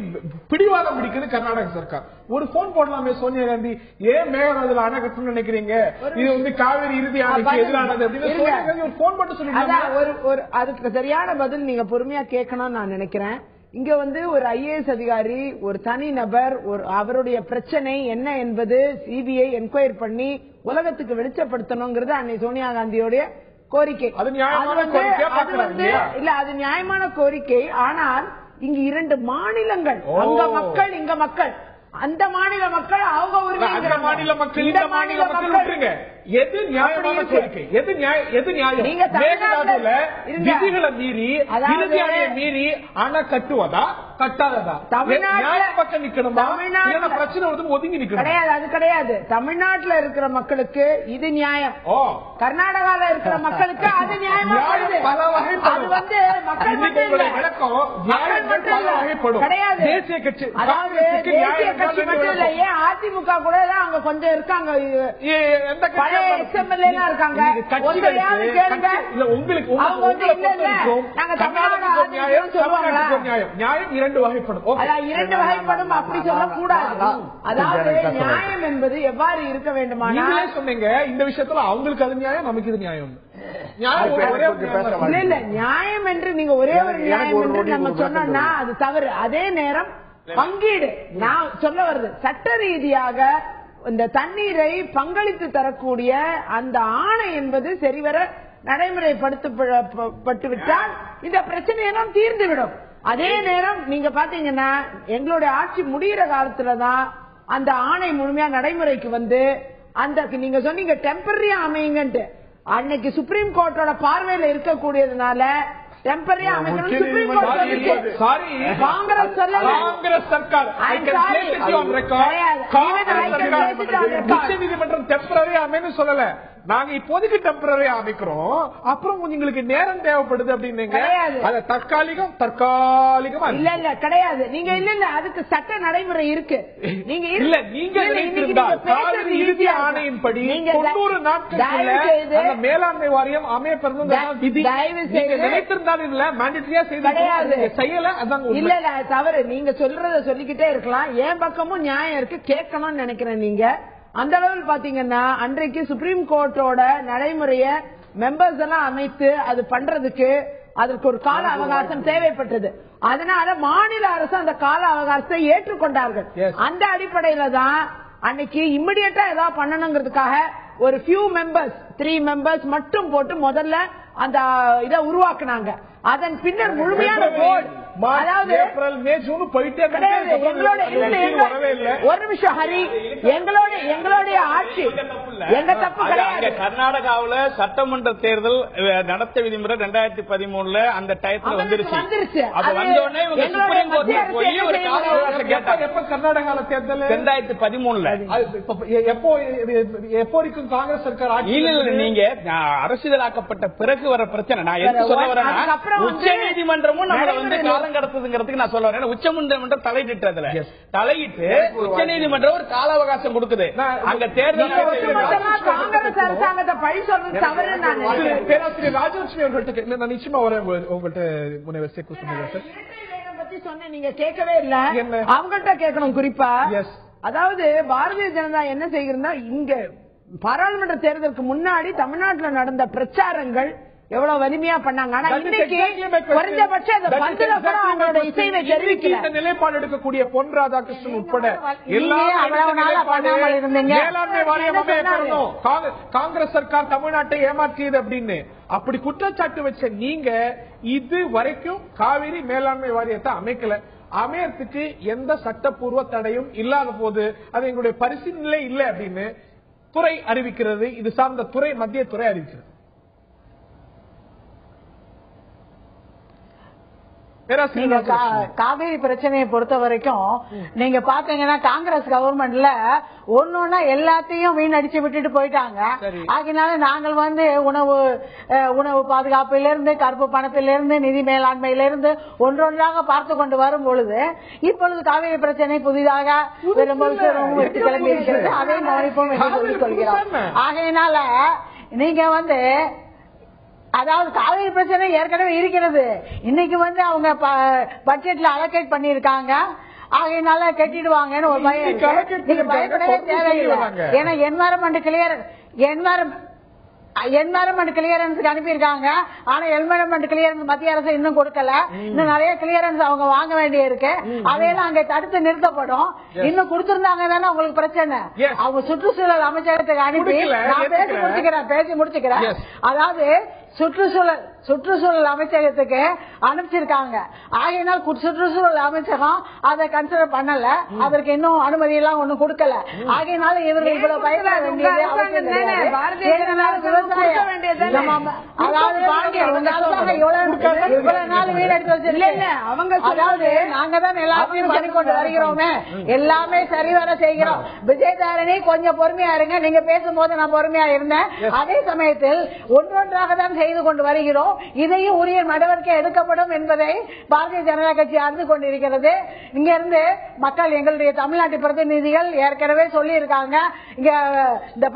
பிடிவாதம் பிடிக்குது கர்நாடக சர்க்கார். ஒரு போன் போடலாமே சோனியா காந்தி, ஏன் மேகதாதுல அணை கட்டணும்னு நினைக்கிறீங்க, இது வந்து காவிரி இறுதி அணைக்கு எதிரானது அப்படின்னு சோனியா காந்தி ஒரு போன் மட்டும் சொல்லிட்டாங்க. அதுக்கு சரியான பதில் நீங்க பொறுமையா கேட்கணும்னு நான் நினைக்கிறேன். இங்க வந்து ஒரு IAS அதிகாரி, ஒரு தனி நபர், அவருடைய பிரச்சனை என்ன என்பது CBI என்கொயரி பண்ணி உலகத்துக்கு வெளிச்சப்படுத்தணுங்கிறது அன்னை சோனியா காந்தியோட கோரிக்கை. அது நியாயமான கோரிக்கை. ஆனால் இங்க 2 மாநிலங்கள், அங்க மக்கள் இங்க மக்கள், அந்த மாநில மக்கள் அவங்க உரிமை, மாநில மக்கள் இந்த மாநில மக்கள், எது நியாயமான கோரிக்கை, எது நியாயம்? நீங்க மேகதாதுல விதிகளை மீறி இறுதி அணையை மீறி அணை கட்டுவதா கட்டாததா? தமிழ்நாடு பக்கம் நிக்கணுமா, பிரச்சனை வந்து ஒதுங்கி நிக்கணும்? கிடையாது, அது கிடையாது. தமிழ்நாட்டுல இருக்கிற மக்களுக்கு இது நியாயம், கர்நாடகால இருக்கிற மக்களுக்கு அது நியாயமா அது வந்து மக்கள் கிடையாது. தேசிய கட்சி, அதாவது தேசிய கட்சி மட்டும் இல்ல, ஏன் அதிமுக கூட அங்க கொஞ்சம் இருக்காங்க, அப்படி சொல்லக்கூடாது. அதாவது நியாயம் என்பது எவ்வாறு இருக்க வேண்டுமானா சொன்னீங்க, இந்த விஷயத்துல அவங்களுக்கு அது நியாயம், நமக்கு இது நியாயம் இல்ல. நியாயம் என்று நீங்க ஒரே ஒரு நியாயம் என்று நம்ம சொன்னோம்னா அது தவறு. அதே நேரம் பங்கீடு, நான் சொல்ல வருது, சட்ட ரீதியாக இந்த தண்ணீரை பங்களித்து தரக்கூடிய அந்த ஆணை என்பது சரிவர நடைமுறைப்படுத்தப்பட்டுவிட்டால் இந்த பிரச்சனையெல்லாம் தீர்ந்துவிடும். அதே நேரம் நீங்க பாத்தீங்கன்னா எங்களுடைய ஆட்சி முடிகிற காலத்துலதான் அந்த ஆணை முழுமையா நடைமுறைக்கு வந்து அந்த நீங்க சொன்னீங்க டெம்பரரியா அமையுங்கன்ட்டு, அன்னைக்கு சுப்ரீம் கோர்ட்டோட பார்வையில இருக்கக்கூடியதுனால டெம்பரரியா அமைக்கணும் சுப்ரீம் கோர்ட். காங்கிரஸ் சர்க்கார் உச்ச நீதிமன்றம் டெம்பரரியா அமைன்னு சொல்லல, நாங்க இப்போதைக்கு டெம்பரரியா அமைக்கிறோம், அப்புறம் உங்களுக்கு நேரம் தேவைப்படுது அப்படின்னு தற்காலிகமா இல்ல இல்ல கிடையாது. நீங்க இல்ல இல்ல அதுக்கு சட்ட நடைமுறை இருக்கு. நீங்க இல்ல நீங்க இறுதி ஆணையின்படி 90 நாட்களுக்குள்ள மேலாண்மை வாரியம் அமையப்பெறணும் நினைத்திருந்தாலும் இல்ல மேண்டேட்டரியா செய்யல. இல்ல இல்ல தவறு, நீங்க சொல்றத சொல்லிக்கிட்டே இருக்கலாம். என் பக்கமும் நியாயம் இருக்கு, கேட்கணும்னு நினைக்கிறேன். நீங்க அந்த அளவில் பாத்தீங்கன்னா அன்றைக்கு சுப்ரீம் கோர்ட்டோட நடைமுறைய மெம்பர்ஸ் எல்லாம் அமைத்து அது பண்றதுக்கு அதற்கு ஒரு கால அவகாசம் தேவைப்பட்டது. அதனால மாநில அரசு அந்த கால அவகாசத்தை ஏற்றுக்கொண்டார்கள். அந்த அடிப்படையில தான் அன்னைக்கு இம்மிடியட்டா ஏதாவது பண்ணணுங்கிறதுக்காக ஒரு few members 3 members மட்டும் போட்டு முதல்ல அந்த இதை உருவாக்குனாங்க. அதன் பின்னர் முழுமையான போர்டு, அதாவது ஏப்ரல் மே ஜூன் போயிட்டே ஒரு நிமிஷம் ஹரி, எங்களுடைய ஆட்சி எங்க தப்பு கிடையாது. கர்நாடகாவில் சட்டமன்ற தேர்தல் நடத்த விதிமுறை 2013 அந்த டயத்துல வந்துருச்சு. அது வந்தோடனே சுப்ரீம் கோர்ட் போய் ஒரு கால அவகாசம் கேட்டாங்க. எப்ப கர்நாடகால தேர்தல் 2013 எப்போ வரைக்கும் காங்கிரஸ் சர்க்கார் ஆட்சி? இல்ல நீங்க அரசியலாக்கப்பட்ட பிறகு வர பிரச்சனை. நான் எதுக்கு சொல்ல வரேன்னா, உச்ச நீதிமன்றமும் நம்மள வந்து காலம் கடத்துதுங்கிறதுக்கு நான் சொல்ல வரேன். உச்ச நீதிமன்றம் தலையிட்டதுல தலையிட்டு உச்ச நீதிமன்றம் ஒரு கால அவகாசம் கொடுக்குது. அங்க தேர்தல் காங்கிரஸ் அரசாங்கத்தை பழி சொல்றது தவறு. பேராசிரியர் ராஜலட்சுமி அவர்கள்ட்ட நான் நிச்சயமா வரேன், உங்கள்கிட்ட முனைவர் சேக்கு சார் பத்தி சொன்னேன், நீங்க கேட்கவே இல்ல. அவங்கள்ட்ட கேட்கணும் குறிப்பா. அதாவது பாரதிய ஜனதா என்ன செய்கிறதா, இங்க பாராளுமன்ற தேர்தலுக்கு முன்னாடி தமிழ்நாட்டில் நடந்த பிரச்சாரங்கள் எவ்வளவு வலிமையா பண்ணாங்க. ஆனா இன்னைக்கு குறைஞ்சபட்சம் அவங்களோட இசைவை தெரிவிக்கிற நிலைப்பாடு எடுக்கக்கூடிய பொன் ராதாகிருஷ்ணன் உட்பட காங்கிரஸ் சர்க்கார் தமிழ்நாட்டை ஏமாற்றியது அப்படின்னு அப்படி குற்றச்சாட்டு வச்ச நீங்க இது வரைக்கும் காவிரி மேலாண்மை வாரியத்தை அமைக்கல. அமையறதுக்கு எந்த சட்டப்பூர்வ தடையும் இல்லாத போது அது எங்களுடைய பரிசீலனை இல்லை அப்படின்னு துறை அறிவிக்கிறது. இது சார்ந்த துறை மத்திய துறை அறிவிக்கிறது. காவிரி பிரச்சனையை பொறுத்த வரைக்கும் நீங்க பாத்தீங்கன்னா காங்கிரஸ் கவர்மெண்ட்ல ஒன்னொன்னா எல்லாத்தையும் வீணடிச்சு விட்டுட்டு போயிட்டாங்க. அதனால நாங்கள் வந்து உணவு பாதுகாப்பில இருந்து கருப்பு பணத்திலிருந்து நிதி மேலாண்மையிலிருந்து ஒன்றொன்றாக பார்த்து கொண்டு வரும் பொழுது இப்பொழுது காவிரி பிரச்சனை புதிதாக கிளம்பி இருக்கிறது. அதை கவனிப்போம் என்று சொல்லிக் கொள்கிறோம். ஆகையினால நீங்க வந்து அதாவது காவிரி பிரச்சனை ஏற்கனவே இருக்கிறது. இன்னைக்கு வந்து அவங்க பட்ஜெட்ல அலோகேட் பண்ணிருக்காங்க, ஆகையினால கட்டிடுவாங்கன்னு ஒரு பயம். நீங்க பயப்படவே தேவையில்லை. ஏன்னா என்வாரன்மெண்ட் கிளியரன்ஸ்க்கு அனுப்பியிருக்காங்க. ஆனா என்வாரன்மெண்ட் கிளியரன்ஸ் மத்திய அரசு இன்னும் கொடுக்கல. இன்னும் நிறைய கிளியரன்ஸ் அவங்க வாங்க வேண்டிய இருக்கு. அதையெல்லாம் அங்க தடுத்து நிறுத்தப்படும். இன்னும் கொடுத்திருந்தாங்க தானே உங்களுக்கு பிரச்சனை. அவங்க சுற்றுச்சூழல் அமைச்சகத்துக்கு அனுப்பி நான் பேசி முடிச்சுக்கிறேன். அதாவது சுற்றுச்சூழல் அமைச்சகத்துக்கு அனுப்பிச்சிருக்காங்க. ஆகையினால் சுற்றுச்சூழல் அமைச்சகம் அதை கன்சிடர் பண்ணல, அதற்கு இன்னும் அனுமதி எல்லாம் ஒண்ணும் கொடுக்கல. ஆகையினால இவர்கள் இவ்வளவு பயப்பட வேண்டியது அவசியம் கிடையாது. இவ்வளவு நாள் வீடு எடுத்து வச்சிருக்கீங்க. அதாவது நாங்க தான் எல்லாத்தையும் பண்ணிக்கொண்டு வருகிறோமே, எல்லாமே சரிவர செய்கிறோம். விஜயதாரணி கொஞ்சம் பொறுமையா இருங்க. நீங்க பேசும்போது நான் பொறுமையா இருந்தேன். அதே சமயத்தில் ஒன்றொன்றாக தான் செய்து கொண்டு வருகிறோம். இதையும் உரிய நடவடிக்கை எடுக்கப்படும் என்பதை பாரதிய ஜனதா கட்சி அறிந்து கொண்டிருக்கிறது. இங்க இருந்து மக்கள், எங்களுடைய தமிழ்நாட்டு பிரதிநிதிகள் ஏற்கனவே சொல்லி இருக்காங்க, இங்க இந்த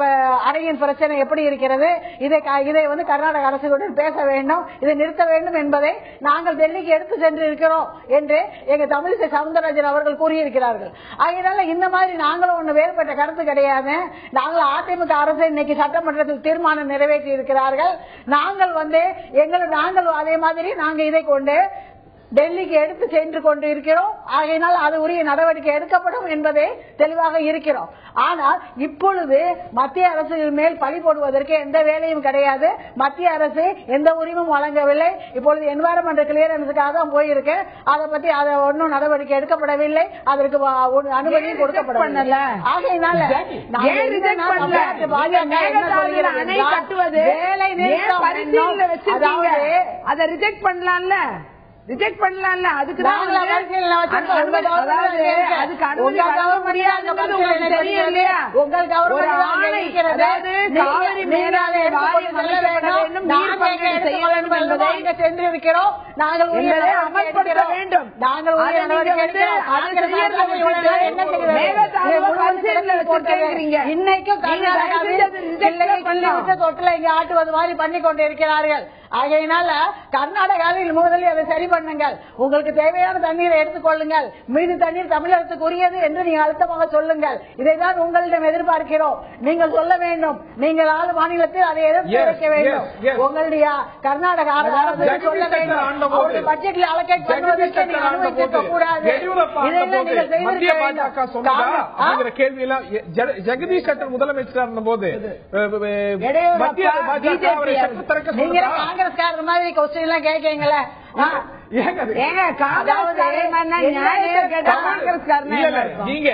அணையின் பிரச்சனை எப்படி இருக்கிறது, இதை வந்து கர்நாடக அரசுடன் பேச வேண்டும், இதை நிறுத்த வேண்டும் என்பதை நாங்கள் டெல்லிக்கு எடுத்து சென்று இருக்கிறோம் என்று எங்க தமிழிசை சவுந்தரராஜன் அவர்கள் கூறியிருக்கிறார்கள். அதனால இந்த மாதிரி நாங்களும் ஒண்ணு வேறுபட்ட கருத்து கிடையாது. நாங்கள் அதிமுக அரசு இன்னைக்கு சட்டமன்றத்தில் தீர்மானம் நிறைவேற்றி இருக்கிறார்கள். நாங்கள் வந்து நாங்கள் அதே மாதிரி நாங்க இதை கொண்டு டெல்லிக்கு எடுத்து சென்று கொண்டு இருக்கிறோம். ஆகையினால் அது உரிய நடவடிக்கை எடுக்கப்படும் என்பதே தெளிவாக இருக்கிறோம். ஆனால் இப்பொழுது மத்திய அரசு மேல் பழி போடுவதற்கு எந்த வேலையும் கிடையாது. மத்திய அரசு எந்த உரிமையும் வழங்கவில்லை. இப்பொழுது என்வாரன்மெண்ட் கிளியரன்ஸுக்காக தான் போயிருக்கு. அதை பத்தி ஒன்னும் நடவடிக்கை எடுக்கப்படவில்லை, அதற்கு அனுமதியும் கொடுக்கப்படவில்லை. ஆகையினால அதை ரிஜெக்ட் பண்ணலாம்ல, ரிஜெக்ட் பண்ணலாம்ல, அதுக்கு சென்றிருக்கிறோம். நாங்கள் அமல்படுத்த வேண்டும். நாங்கள் இன்னைக்கும் தொட்டில இங்க ஆட்டுவது மாதிரி பண்ணி கொண்டிருக்கிறார்கள். ஆகையினால கர்நாடகாவில் முதலில் அதை சரி பண்ணுங்கள். உங்களுக்கு தேவையான தண்ணீரை எடுத்துக் கொள்ளுங்கள். மீது தண்ணீர் தமிழகத்துக்கு உரியது என்று நீங்கள் அழுத்தமாக சொல்லுங்கள். இதைதான் உங்களிடம் எதிர்பார்க்கிறோம். நீங்கள் சொல்ல வேண்டும். நீங்கள் ஆளு மாநிலத்தில் அதை எதிர்த்து வைக்க வேண்டும். உங்களுடைய கர்நாடக அரசு சொல்ல வேண்டும். அவருடைய பட்ஜெட்டில் அலோகேட் பண்ணுவதற்கு நீங்கள் அனுமதிக்க கூடாது. கேள்வியெல்லாம் ஜெகதீஷ் ஷெட்டர் முதலமைச்சராக இருந்த போது காங்கிரஸ்காரர் மாதிரி கொஸ்டின் எல்லாம் கேட்கீங்களே. நீங்க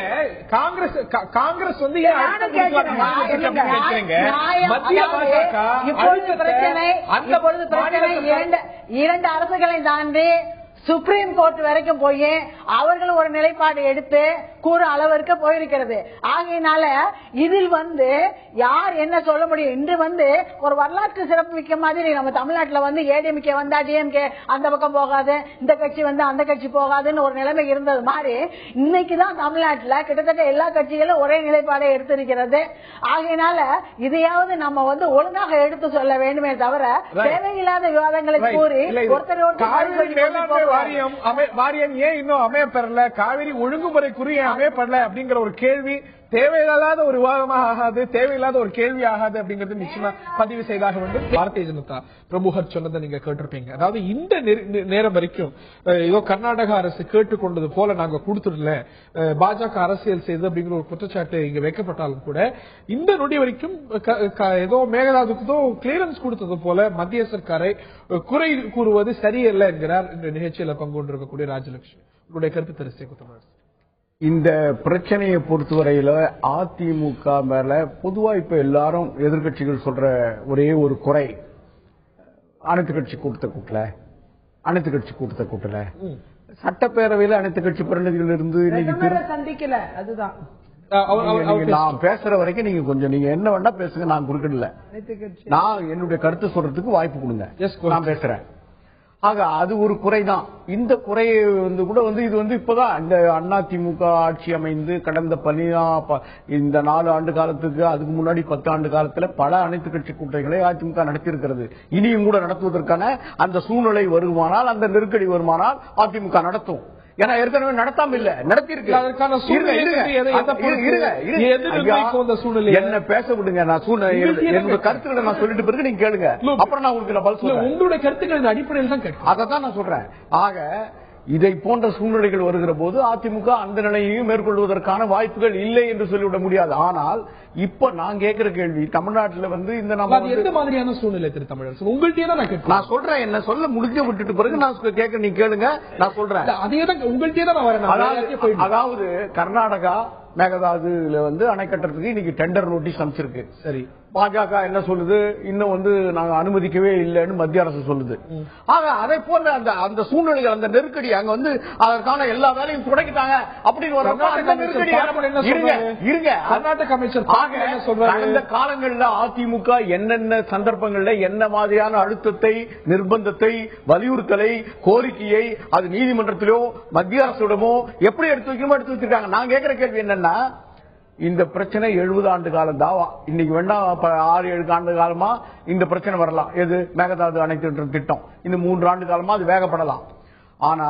காங்கிரஸ் வந்து இரண்டு அரசுகளை தாண்டி சுப்ரீம் கோர்ட் வரைக்கும் போய் அவர்கள் ஒரு நிலைப்பாடு எடுத்து கூற அளவிற்கு போயிருக்கிறது. ஆகையினால இதில் வந்து யார் என்ன சொல்ல முடியும்? இன்று வந்து ஒரு வரலாற்று சிறப்பு மிக்க மாதிரி நம்ம தமிழ்நாட்டில் வந்து ஏடிஎம்கே வந்தா டிஎம்கே அந்த பக்கம் போகாது, இந்த கட்சி வந்து அந்த கட்சி போகாதுன்னு ஒரு நிலைமை இருந்தது மாதிரி இன்னைக்குதான் தமிழ்நாட்டில் கிட்டத்தட்ட எல்லா கட்சிகளும் ஒரே நிலைப்பாடை எடுத்திருக்கிறது. ஆகையினால இதையாவது நம்ம வந்து ஒழுங்காக எடுத்து சொல்ல வேண்டுமே தவிர தேவையில்லாத விவாதங்களை கூறி ஒருத்தர் வாரியம் ஏன் இன்னும் அமையப்பெறல, காவிரி ஒழுங்குமுறைக்குரிய அமையப்படல அப்படிங்கிற ஒரு கேள்வி தேவையில்லாத ஒரு விவாதமாக ஆகாது, தேவையில்லாத ஒரு கேள்வி ஆகாது அப்படிங்கறது நிச்சயமா பதிவு செய்தாக வேண்டும். பாரதிய ஜனதா பிரமுகர் சொன்னதை நீங்க கேட்டிருப்பீங்க. அதாவது இந்த நேரம் வரைக்கும் ஏதோ கர்நாடக அரசு கேட்டுக்கொண்டது போல நாங்க கொடுத்துடல, பாஜக அரசியல் செய்து அப்படிங்கிற ஒரு குற்றச்சாட்டு இங்க வைக்கப்பட்டாலும் கூட இந்த நொடி வரைக்கும் ஏதோ மேகதாதுக்கு கிளியரன்ஸ் கொடுத்தது போல மத்திய சர்க்காரை குறை கூறுவது சரியல்ல என்கிறார் இந்த நிகழ்ச்சியில பங்கு கொண்டிருக்கக்கூடிய ராஜலட்சுமி. உங்களுடைய கருத்து தெரிவித்து குத்தமாக. இந்த பிரச்சனையை பொறுத்தவரையில அதிமுக மேல பொதுவா இப்ப எல்லாரும் எதிர்கட்சிகள் சொல்ற ஒரே ஒரு குறை, அனைத்து கட்சி கூட்டத்தை கூட்டல, சட்டப்பேரவையில் அனைத்து கட்சி பிரதிநிதிகள் இருந்து சந்திக்கல. அதுதான் நான் பேசுற வரைக்கும் நீங்க கொஞ்சம் நீங்க என்ன வேணா பேசுங்க, நான் குறுக்கிடல. நான் என்னுடைய கருத்து சொல்றதுக்கு வாய்ப்பு கொடுங்க, நான் பேசுறேன். ஆக அது ஒரு குறைதான். இந்த குறையை கூட இது இப்பதான் இந்த அதிமுக ஆட்சி அமைந்து கடந்த இந்த 4 ஆண்டு காலத்துக்கு அதுக்கு முன்னாடி 10 ஆண்டு காலத்துல பல அனைத்து கட்சி கூட்டங்களை அதிமுக நடத்தியிருக்கிறது. இனியும் கூட நடத்துவதற்கான அந்த சூழ்நிலை வருமானால், அந்த நெருக்கடி வருமானால் அதிமுக நடத்தும். ஏன்னா ஏற்கனவே நடத்தாம இல்ல, நடத்திருக்கு. என்ன பேச விடுங்க, நான் என்னோட கருத்துக்களை நான் சொல்லிட்டு பிறகு நீங்க கேளுங்க, அப்புறம் நான் உங்களுக்கு பதில் சொல்றேன். உங்களுடைய கருத்துக்களின் அடிப்படையில் தான் கேட்க, அதான் நான் சொல்றேன். ஆக இதை போன்ற சூழ்நிலைகள் வருகிற போது அதிமுக அந்த நிலையையும் மேற்கொள்வதற்கான வாய்ப்புகள் இல்லை என்று சொல்லிவிட முடியாது. ஆனால் இப்ப நான் கேட்கிற கேள்வி, தமிழ்நாட்டில் இந்த நம்ம எந்த மாதிரியான சூழ்நிலை திரு தமிழரசு உங்கள்கிட்ட தான் நான் சொல்றேன். என்ன சொல்ல முடிஞ்ச விட்டுட்டு பிறகு நான் கேட்க, நீங்க கேளுங்க, நான் சொல்றேன். அதே தான் உங்கள்கிட்ட தான் நான் வரேன். அதாவது கர்நாடகா மேகதாதுல அணை கட்டுறதுக்கு இன்னைக்கு டெண்டர் நோட்டீஸ் அனுப்பிச்சிருக்கு. சரி, பாஜக என்ன சொல்லுது, இன்னும் நாங்க அனுமதிக்கவே இல்லைன்னு மத்திய அரசு சொல்லுது. ஆக அதை போல அந்த சூழ்நிலைகள், அந்த நெருக்கடி அங்க அதற்கான எல்லா வேலையும் தொடங்கிட்டாங்க அப்படின்னு கர்நாடக அமைச்சர் அந்த காலங்களில் அதிமுக என்னென்ன சந்தர்ப்பங்கள்ல என்ன மாதிரியான அழுத்தத்தை, நிர்பந்தத்தை, வலியுறுத்தலை, கோரிக்கையை அது நீதிமன்றத்திலோ மத்திய அரசிடமோ எப்படி எடுத்து வைக்கணுமோ எடுத்து வச்சிருக்காங்க. நான் கேட்கிற கேள்வி என்னன்னா, இந்த பிரச்சனை 70 ஆண்டு காலம் தாவா, இன்னைக்கு வேண்டாம் 6-7 ஆண்டு காலமா இந்த பிரச்சனை வரலாம். எது மேகதாது அணை திட்டம் இன்னும் 3 ஆண்டு காலமா அது வேகப்படலாம். ஆனா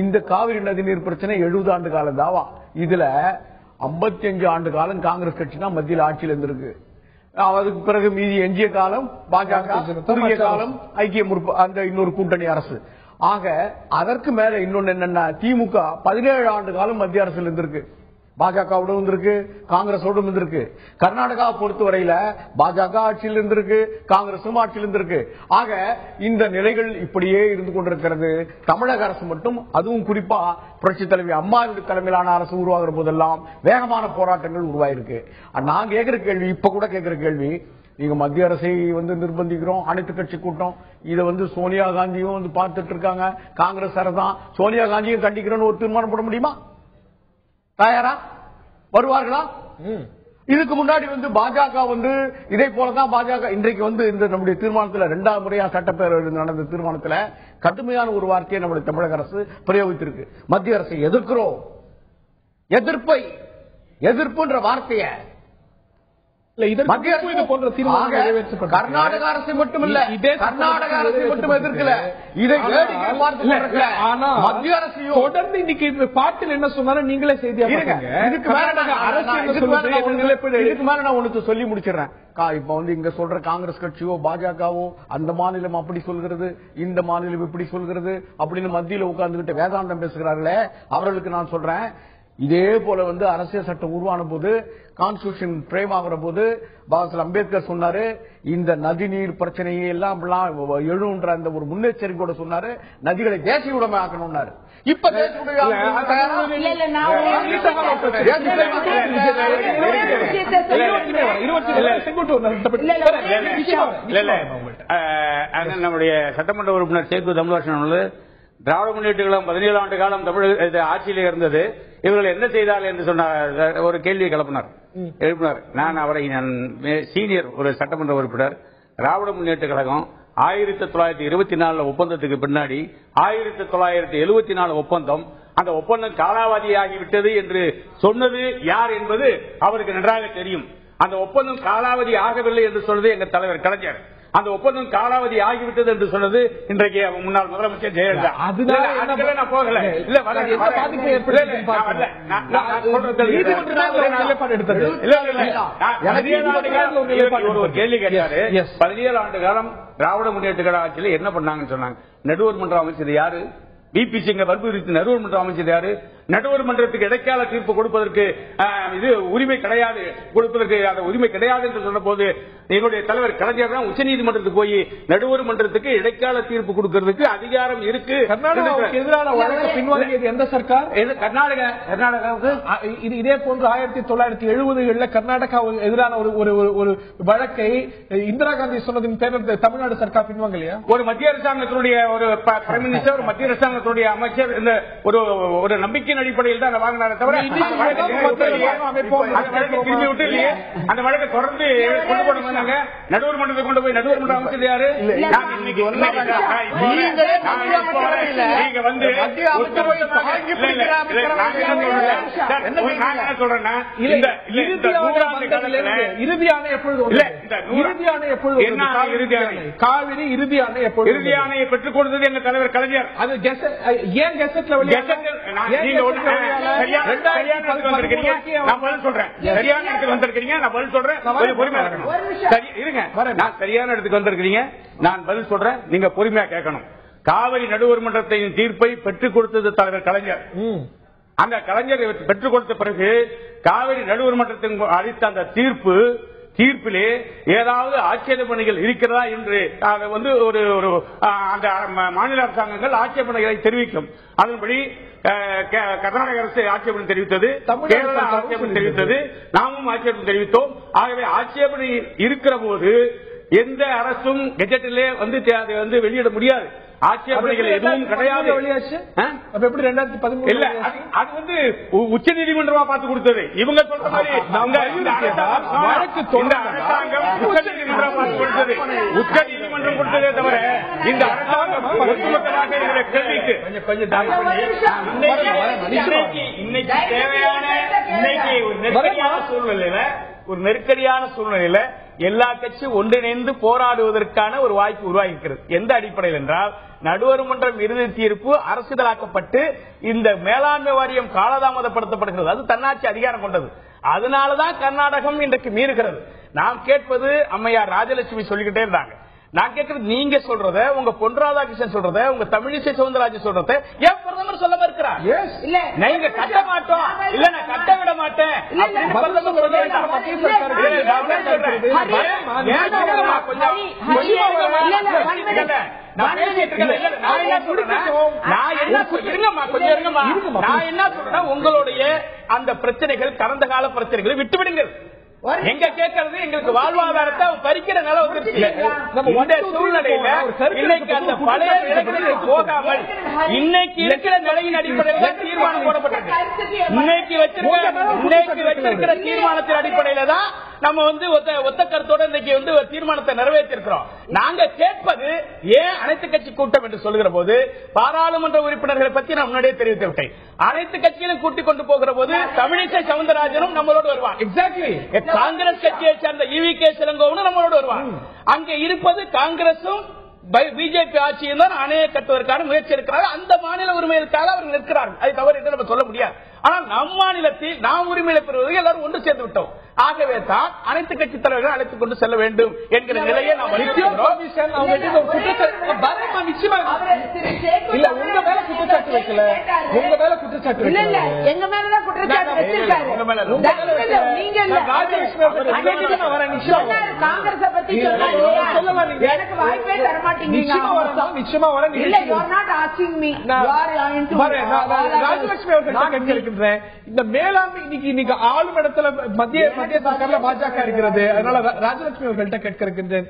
இந்த காவிரி நதிநீர் பிரச்சனை 70 ஆண்டு காலம் தாவா. இதுல 55 ஆண்டு காலம் காங்கிரஸ் கட்சி தான் மத்தியில் ஆட்சியில் இருந்திருக்கு. அதுக்கு பிறகு மீதி எஞ்சிய காலம் பாஜக, குறுகிய காலம் ஐக்கிய அந்த இன்னொரு கூட்டணி அரசு. ஆக அதற்கு மேல இன்னொன்னு என்னன்னா, திமுக 17 ஆண்டு காலம் மத்திய அரசில் இருந்திருக்கு. பாஜகவோட இருந்திருக்கு, காங்கிரஸோட இருந்திருக்கு. கர்நாடகாவை பொறுத்தவரையில பாஜக ஆட்சியில் இருந்திருக்கு, காங்கிரசும் ஆட்சியில் இருந்திருக்கு. ஆக இந்த நிலைகள் இப்படியே இருந்து கொண்டிருக்கிறது. தமிழக அரசு மட்டும், அதுவும் குறிப்பா புரட்சி தலைவி அம்மாவுடைய தலைமையிலான அரசு உருவாகிற போதெல்லாம் வேகமான போராட்டங்கள் உருவாயிருக்கு. நான் கேட்கிற கேள்வி, இப்ப கூட கேட்கிற கேள்வி, நீங்க மத்திய அரசை நிர்பந்திக்கிறோம், அனைத்து கட்சி கூட்டம், இதை சோனியா காந்தியும் பார்த்துட்டு இருக்காங்க, காங்கிரஸ் அரசு தான் சோனியா காந்தியும் கண்டிக்கிறோன்னு ஒரு தீர்மானம் போட முடியுமா? தயாரா வருவார்களா? இதுக்கு முன்னாடி பாஜக இதே போலதான் பாஜக இன்றைக்கு இந்த நம்முடைய தீர்மானத்தில் 2வது முறையா சட்டப்பேரவையில் நடந்த தீர்மானத்தில் கடுமையான ஒரு வார்த்தையை நம்முடைய தமிழக அரசு பிரயோகித்திருக்கு. மத்திய அரசை எதிர்க்கிறோம், எதிர்ப்புன்ற வார்த்தையை கர்நாடக அரசு மட்டுமில்ல, கர்நாடக அரசு மட்டும் எதிர்க்கல, இதை மத்திய அரசையும் தொடர்ந்து இன்னைக்கு பாட்டில் என்ன சொன்னாலும் நீங்களே செய்தியா இதுக்கு மேல நான் உனக்கு சொல்லி முடிச்சிடறேன். இப்ப இங்க சொல்ற காங்கிரஸ் கட்சியோ பாஜகவோ அந்த மாநிலம் அப்படி சொல்கிறது, இந்த மாநிலம் இப்படி சொல்கிறது அப்படின்னு மத்தியில உட்கார்ந்துகிட்டு வேதாந்தம் பேசுகிறார்களே, அவர்களுக்கு நான் சொல்றேன், இதே போல அரசியல் சட்டம் உருவான போது, கான்ஸ்டிடியூஷன் பிரேம் ஆகிற போது பாபா அம்பேத்கர் சொன்னாரு, இந்த நதிநீர் பிரச்சனையை எல்லாம் எழுன்ற அந்த ஒரு முன்னெச்சரிக்கையோட சொன்னாரு, நதிகளை தேசிய உடைமை ஆக்கணும்னாரு. இப்ப நம்முடைய சட்டமன்ற உறுப்பினர் சேது தமிழரசன் திராவிட முன்னேற்ற கழகம் 17 ஆண்டு காலம் தமிழக ஆட்சியில் இருந்தது, இவர்கள் என்ன செய்தார்கள் என்று சொன்னார், ஒரு கேள்வியை எழுப்பினார். நான் அவரை சீனியர் ஒரு சட்டமன்ற உறுப்பினர். திராவிட முன்னேற்ற கழகம் 1924 ஒப்பந்தத்துக்கு பின்னாடி 1974 ஒப்பந்தம், அந்த ஒப்பந்தம் காலாவதியாகிவிட்டது என்று சொன்னது யார் என்பது அவருக்கு நன்றாக தெரியும். அந்த ஒப்பந்தம் காலாவதி ஆகவில்லை என்று சொன்னது எங்கள் தலைவர் கலைஞர். அந்த ஒப்பந்தம் காலாவதி ஆகிவிட்டது என்று சொன்னது இன்றைக்கு முன்னாள் முதலமைச்சர் ஜெயலலிதா. நான் போகல, ஒரு கேள்வி கேட்டாரு. 17 ஆண்டு காலம் திராவிட முன்னேற்ற கழக ஆட்சியில் என்ன பண்ணாங்கன்னு சொன்னாங்க. நடுவர் மன்றம் அமைச்சது யாரு? பிபி சிங்க வற்புறுத்தி நடுவர் மன்றம் அமைச்சது யாரு? நடுவர் மன்றத்துக்கு இடைக்கால தீர்ப்பு கொடுப்பதற்கு இது உரிமை கிடையாது, கொடுப்பதற்கு அந்த உரிமை கிடையாது என்று சொன்ன போது எங்களுடைய தலைவர் கலைஞர் தான் உச்சநீதிமன்றத்துக்கு போய் நடுவர் மன்றத்துக்கு இடைக்கால தீர்ப்பு கொடுக்கிறதுக்கு அதிகாரம் இருக்கு. கர்நாடகாவுக்கு எதிரான வழக்கு பின்வாங்கியது எந்த சர்க்கார்? கர்நாடகாவுக்கு இதே போன்று 1970களில் கர்நாடகாவுக்கு எதிரான ஒரு வழக்கை இந்திரா காந்தி சொன்னதின் பேரில் தமிழ்நாடு சர்க்கார் பின்வாங்கலையா? ஒரு மத்திய அரசாங்கத்தினுடைய ஒரு பிரைம் மினிஸ்டர், மத்திய அரசாங்கத்தினுடைய அமைச்சர் ஒரு நம்பிக்கை சட்டத்தின் அடிப்படையில் தான் வாங்கினாரே தவிர திரும்பி விட்டு இல்லையே. அந்த வழக்கை தொடர்ந்து கொண்டு போனாங்க. நடுவர் மன்றத்தை கொண்டு போய் நடுவர் மன்றம் அமைச்சது யாரு? நீங்க வந்து காவிரி இறுதி ஆணையை பெற்றுக் கொடுத்தது எங்க தலைவர் கலைஞர். அது ஏன் கெசட்ல சரியான இடத்துக்கு வந்திருக்கீங்க. நான் பதில் சொல்றேன். சரியான இடத்துக்கு வந்திருக்கீங்க. நான் பதில் சொல்றேன். நீங்க பொறுமையா கேட்கணும். காவிரி நடுவர் மன்றத்தின் தீர்ப்பை பெற்றுக் கொடுத்தது தலைவர் கலைஞர். அந்த கலைஞர் பெற்றுக் கொடுத்த பிறகு காவிரி நடுவர் மன்றத்தின் அளித்த அந்த தீர்ப்பிலே ஏதாவது ஆட்சேபனைகள் இருக்கிறதா என்று வந்து ஒரு அந்த மாநில அரசாங்கங்கள் ஆட்சேபனைகளை தெரிவிக்கும். அதன்படி கர்நாடக அரசு ஆட்சேபனை தெரிவித்தது, கேரளா ஆட்சேபனை தெரிவித்தது, நாமும் ஆட்சேபனை தெரிவித்தோம். ஆகவே ஆட்சேபனை இருக்கிற போது எந்த அரசும் கெஜெட்டிலே வந்து அதை வந்து வெளியிட முடியாது. ஆட்சேபனைகள் எதுவும் கிடையாது. இல்ல, அது வந்து உச்ச நீதிமன்றமா பார்த்து கொடுத்தது. இவங்க சொல்ற மாதிரி உச்ச நீதிமன்றம் பார்த்து கொடுத்தது. உச்ச நீதிமன்றம் கொடுத்ததே தவிர இந்த அரசாங்கம் ஒட்டுமொத்தமாக இருக்கிற கேள்விக்கு இன்னைக்கு தேவையான ஒரு நெருக்கடியான சூழ்நிலையில எல்லா கட்சியும் ஒன்றிணைந்து போராடுவதற்கான ஒரு வாய்ப்பு உருவாகிக்கிறது. எந்த அடிப்படையில் என்றால், நடுவர் மன்றம் இறுதி தீர்ப்பு அரசியலாக்கப்பட்டு இந்த மேலாண்மை வாரியம் காலதாமதப்படுத்தப்படுகிறது. அது தன்னாட்சி அதிகாரம் கொண்டது. அதனாலதான் கர்நாடகம் இன்றைக்கு மீறுகிறது. நாம் கேட்பது அம்மையார் ராஜலட்சுமி சொல்லிக்கிட்டே இருந்தாங்க. நான் கேட்கறது நீங்க சொல்றத, உங்க பொன் ராதாகிருஷ்ணன் சொல்றத, உங்க தமிழிசை சவுந்தரராஜன் சொல்றத ஏன் பிரதமர் சொல்ல இருக்கிறார்? நீங்க கட்ட மாட்டோம், இல்ல நான் கட்ட விட மாட்டேன். நான் என்ன சொல்றேன், உங்களுடைய அந்த பிரச்சனைகள் கடந்த கால பிரச்சனைகளை விட்டுவிடுங்கள். எங்க கேட்கறது எங்களுக்கு வாழ்வாதாரத்தை பறிக்கிற நிலை வந்துருச்சு. இந்த சூழ்நிலையில இன்னைக்கு அந்த பழைய நிலைகளுக்கு போகாமல் இன்னைக்கு இருக்கிற நிலையின் அடிப்படையில் தீர்மானம் போடப்பட்டது. இன்னைக்கு வச்சிருக்கிற தீர்மானத்தின் அடிப்படையில தான் நம்ம வந்து ஒத்த கருத்தோட இன்னைக்கு வந்து ஒரு தீர்மானத்தை நிறைவேற்றிருக்கிறோம். நாங்க கேட்பது ஏன் அனைத்து கட்சி கூட்டம் என்று சொல்லுகிற போது பாராளுமன்ற உறுப்பினர்களை பற்றி நான் முன்னாடியே தெரிவித்து விட்டேன். அனைத்து கட்சியிலும் கூட்டிக் கொண்டு போகிற போது தமிழிசை சவுந்தரராஜனும் நம்மளோடு வருவாங்க. எக்ஸாக்ட்லி. காங்கிரஸ் கட்சியை சேர்ந்த EVK சிலங்கோவனும் நம்மளோடு வருவாங்க. அங்க இருப்பது காங்கிரசும் பிஜேபி ஆட்சியும் தான் அணையை கட்டுவதற்கான முயற்சி இருக்கிறார்கள். அந்த மாநில உரிமைகளுக்காக அவர்கள் நிற்கிறார்கள். அது தவறு என்று நம்ம சொல்ல முடியாது. ஆனால் நம் மாநிலத்தில் நாம் உரிமையை பெறுவதற்கு எல்லாரும் ஒன்று சேர்ந்து விட்டோம். ஆகவே தான் அனைத்து கட்சி தலைவர்கள் அழைத்துக் கொண்டு செல்ல வேண்டும் என்கிற நிலையை நாம் வலியுறுத்துகிறோம். இந்த மேலாண்மை இன்னைக்கு ஆளும் இடத்துல மத்திய சர்க்கார்ல பாஜக இருக்கிறது. அதனால ராஜலட்சுமி அவர்கள்ட்ட கேட்க இருக்கின்றேன்,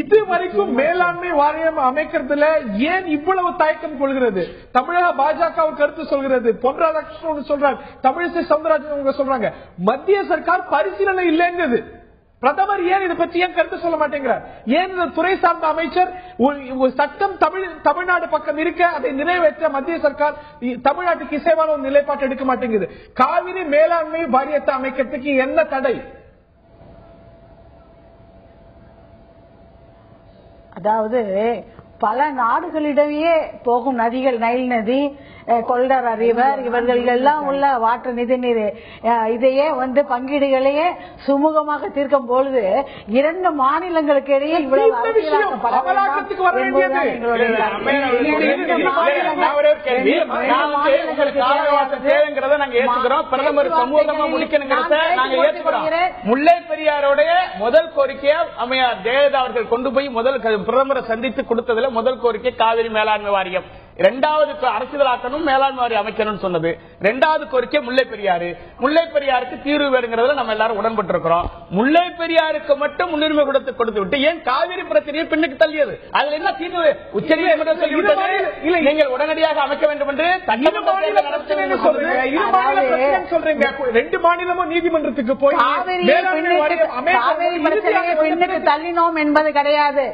இது வரைக்கும் மேலாண்மை வாரியம் அமைக்கிறதுல ஏன் இவ்வளவு தயக்கம் கொள்கிறது? தமிழக பாஜக ஒரு கருத்து சொல்கிறது, பொன் ராதாகிருஷ்ணன் சொல்றாங்க, தமிழிசை சவுந்தரராஜன் சொல்றாங்க, மத்திய சர்க்கார் பரிசீலனை இல்லைங்கிறது. பிரதமர் ஏன் இதை பற்றி ஏன் கருத்து சொல்ல மாட்டேங்கிறார்? ஏன் துறை சார்ந்த அமைச்சர் சட்டம் தமிழ்நாடு பக்கம் இருக்க அதை நிறைவேற்ற மத்திய சர்க்கார் தமிழ்நாட்டுக்கு இசைவான ஒரு நிலைப்பாட்டு எடுக்க மாட்டேங்குது? காவிரி மேலாண்மை வாரியத்தை அமைக்கிறதுக்கு என்ன தடை? அதாவது பல நாடுகளிடையே போகும் நதிகள், நைல் நதி, கொல்டர் ரிவர், இவர்கள் எல்லாம் உள்ள வாட்டர் நிதிநீர் இதையே வந்து பங்கீடுகளையே சுமூகமாக தீர்க்கும் பொழுது இரண்டு மாநிலங்களுக்கு இடையே இவ்வளவு பிரதமர் சமூகமா முடிக்கணுங்கிறத நாங்க ஏற்றுக்கிறோம். முல்லை பெரியாரோடைய முதல் கோரிக்கையா அம்மையார் ஜெயலலிதா அவர்கள் கொண்டு போய் முதல் பிரதமரை சந்தித்து கொடுத்ததுல முதல் கோரிக்கை காவிரி மேலாண்மை வாரியம் இரண்டாவது அரசியலாக்கணும் மேலாண்மை வாரியம் அமைக்கணும்னு சொன்னது. இரண்டாவது கோரிக்கை முல்லை பெரியாறு. முல்லை பெரியாருக்கு தீர்வு வேறுங்கிறதுல நம்ம எல்லாரும் உடன்பட்டு இருக்கிறோம். முல்லை பெரியாருக்கு மட்டும் முன்னுரிமை கொடுத்து விட்டு ஏன் காவிரி பிரச்சனையை பின்னுக்கு தள்ளியது? அதுல என்ன தீர்வு? உச்சநீதிமன்றம் சொல்லிவிட்டது நீங்கள் உடனடியாக அமைக்க வேண்டும் என்று. ரெண்டு மாநிலமும் நீதிமன்றத்துக்கு போய் தள்ளினோம் என்பது கிடையாது.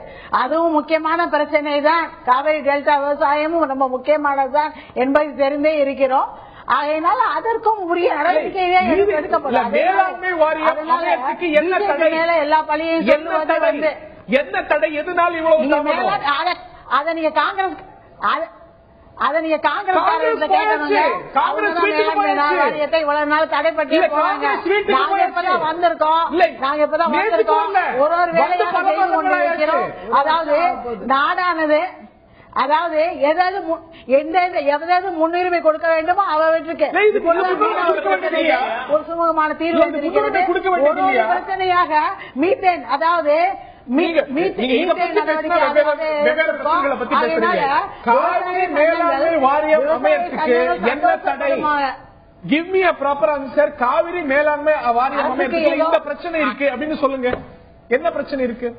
அதுவும் முக்கியமான பிரச்சனை தான். காவிரி டெல்டா விவசாயமும் ரொம்ப முக்கியமானதுதான் என்பதை தெரிந்தே இருக்கிறோம். அதனால அதற்கும் உரிய நடவடிக்கையே எடுக்கப்படும். மேலாண்மை வாரியம் எல்லா பள்ளியும் என்ன தடை? எதனால் இவ்வளவு? அதை நீங்க காங்கிரஸ் வாரியத்தை இவ்வளவு நாள் தடைப்பட்டு போவாங்க. நாங்க இப்பதான் வந்திருக்கோம். ஒரு ஒரு வேலையை செய்து கொண்டிருக்கிறோம். அதாவது நாடானது எதாவது முன்னுரிமை கொடுக்க வேண்டுமோ அவற்றுக்கு ஒரு சுமூகமான தீர்வு பிரச்சனையாக மீத்தேன், அதாவது Give me a proper answer. Kaveri மேலாண்மை வாரியம் அமையத்துக்கு இந்த பிரச்சனை இருக்கு அப்படின்னு சொல்லுங்க. என்ன பிரச்சனை இருக்கு?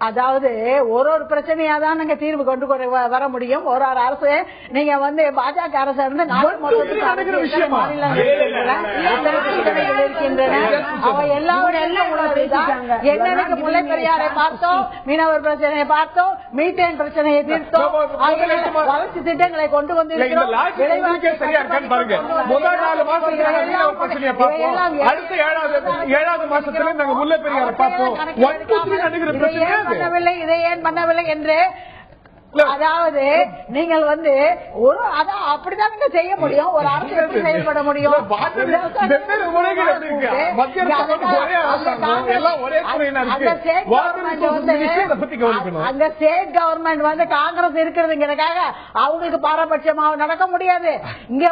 அதாவது ஒரு ஒரு பிரச்சனையா தான் நீங்க தீர்வு கொண்டு வர முடியும். ஒரு ஒரு அரசு நீங்க பாஜக அரசு இருந்து அவை எல்லாரும் என்னென்ன முல்லை பெரியாரை பார்த்தோம், மீனவர் பிரச்சனையை பார்த்தோம், மீத்தேன் பிரச்சனையை தீர்த்தோம், வளர்ச்சி திட்டங்களை கொண்டு வந்திருக்கிறோம். ஏழாவது மாசத்துல நாங்க முல்லை பெரியாரை பார்த்தோம். இதை ஏன் பண்ணவில்லை என்று அதாவது நீங்கள் அப்படிதான் நீங்க செய்ய முடியும். ஒரு அரசு எப்படி செயல்பட முடியும்? அந்த ஸ்டேட் கவர்மெண்ட் காங்கிரஸ் இருக்கிறதுங்கிறதுக்காக அவங்களுக்கு பாரபட்சமாக நடக்க முடியாது. இங்க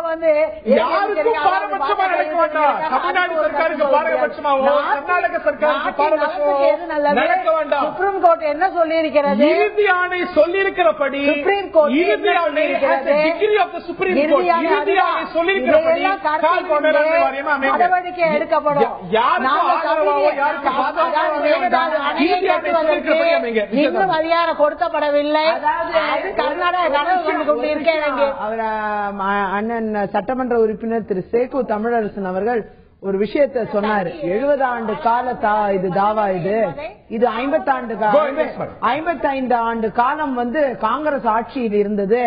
சுப்ரீம் கோர்ட் என்ன சொல்லி இருக்கிறது? சொல்லி இருக்கிற சுப்ரீம் கோர்ட் நடவடிக்கை எடுக்கப்படும். இன்னும் அதிகாரம் கொடுக்கப்படவில்லை. அண்ணன் சட்டமன்ற உறுப்பினர் திரு சேகு தமிழரசன் அவர்கள் ஒரு விஷயத்த சொன்னாரு. 70 ஆண்டு கால இது தாவா, இது 55 ஆண்டு காலம் காங்கிரஸ் ஆட்சியில் இருந்தது,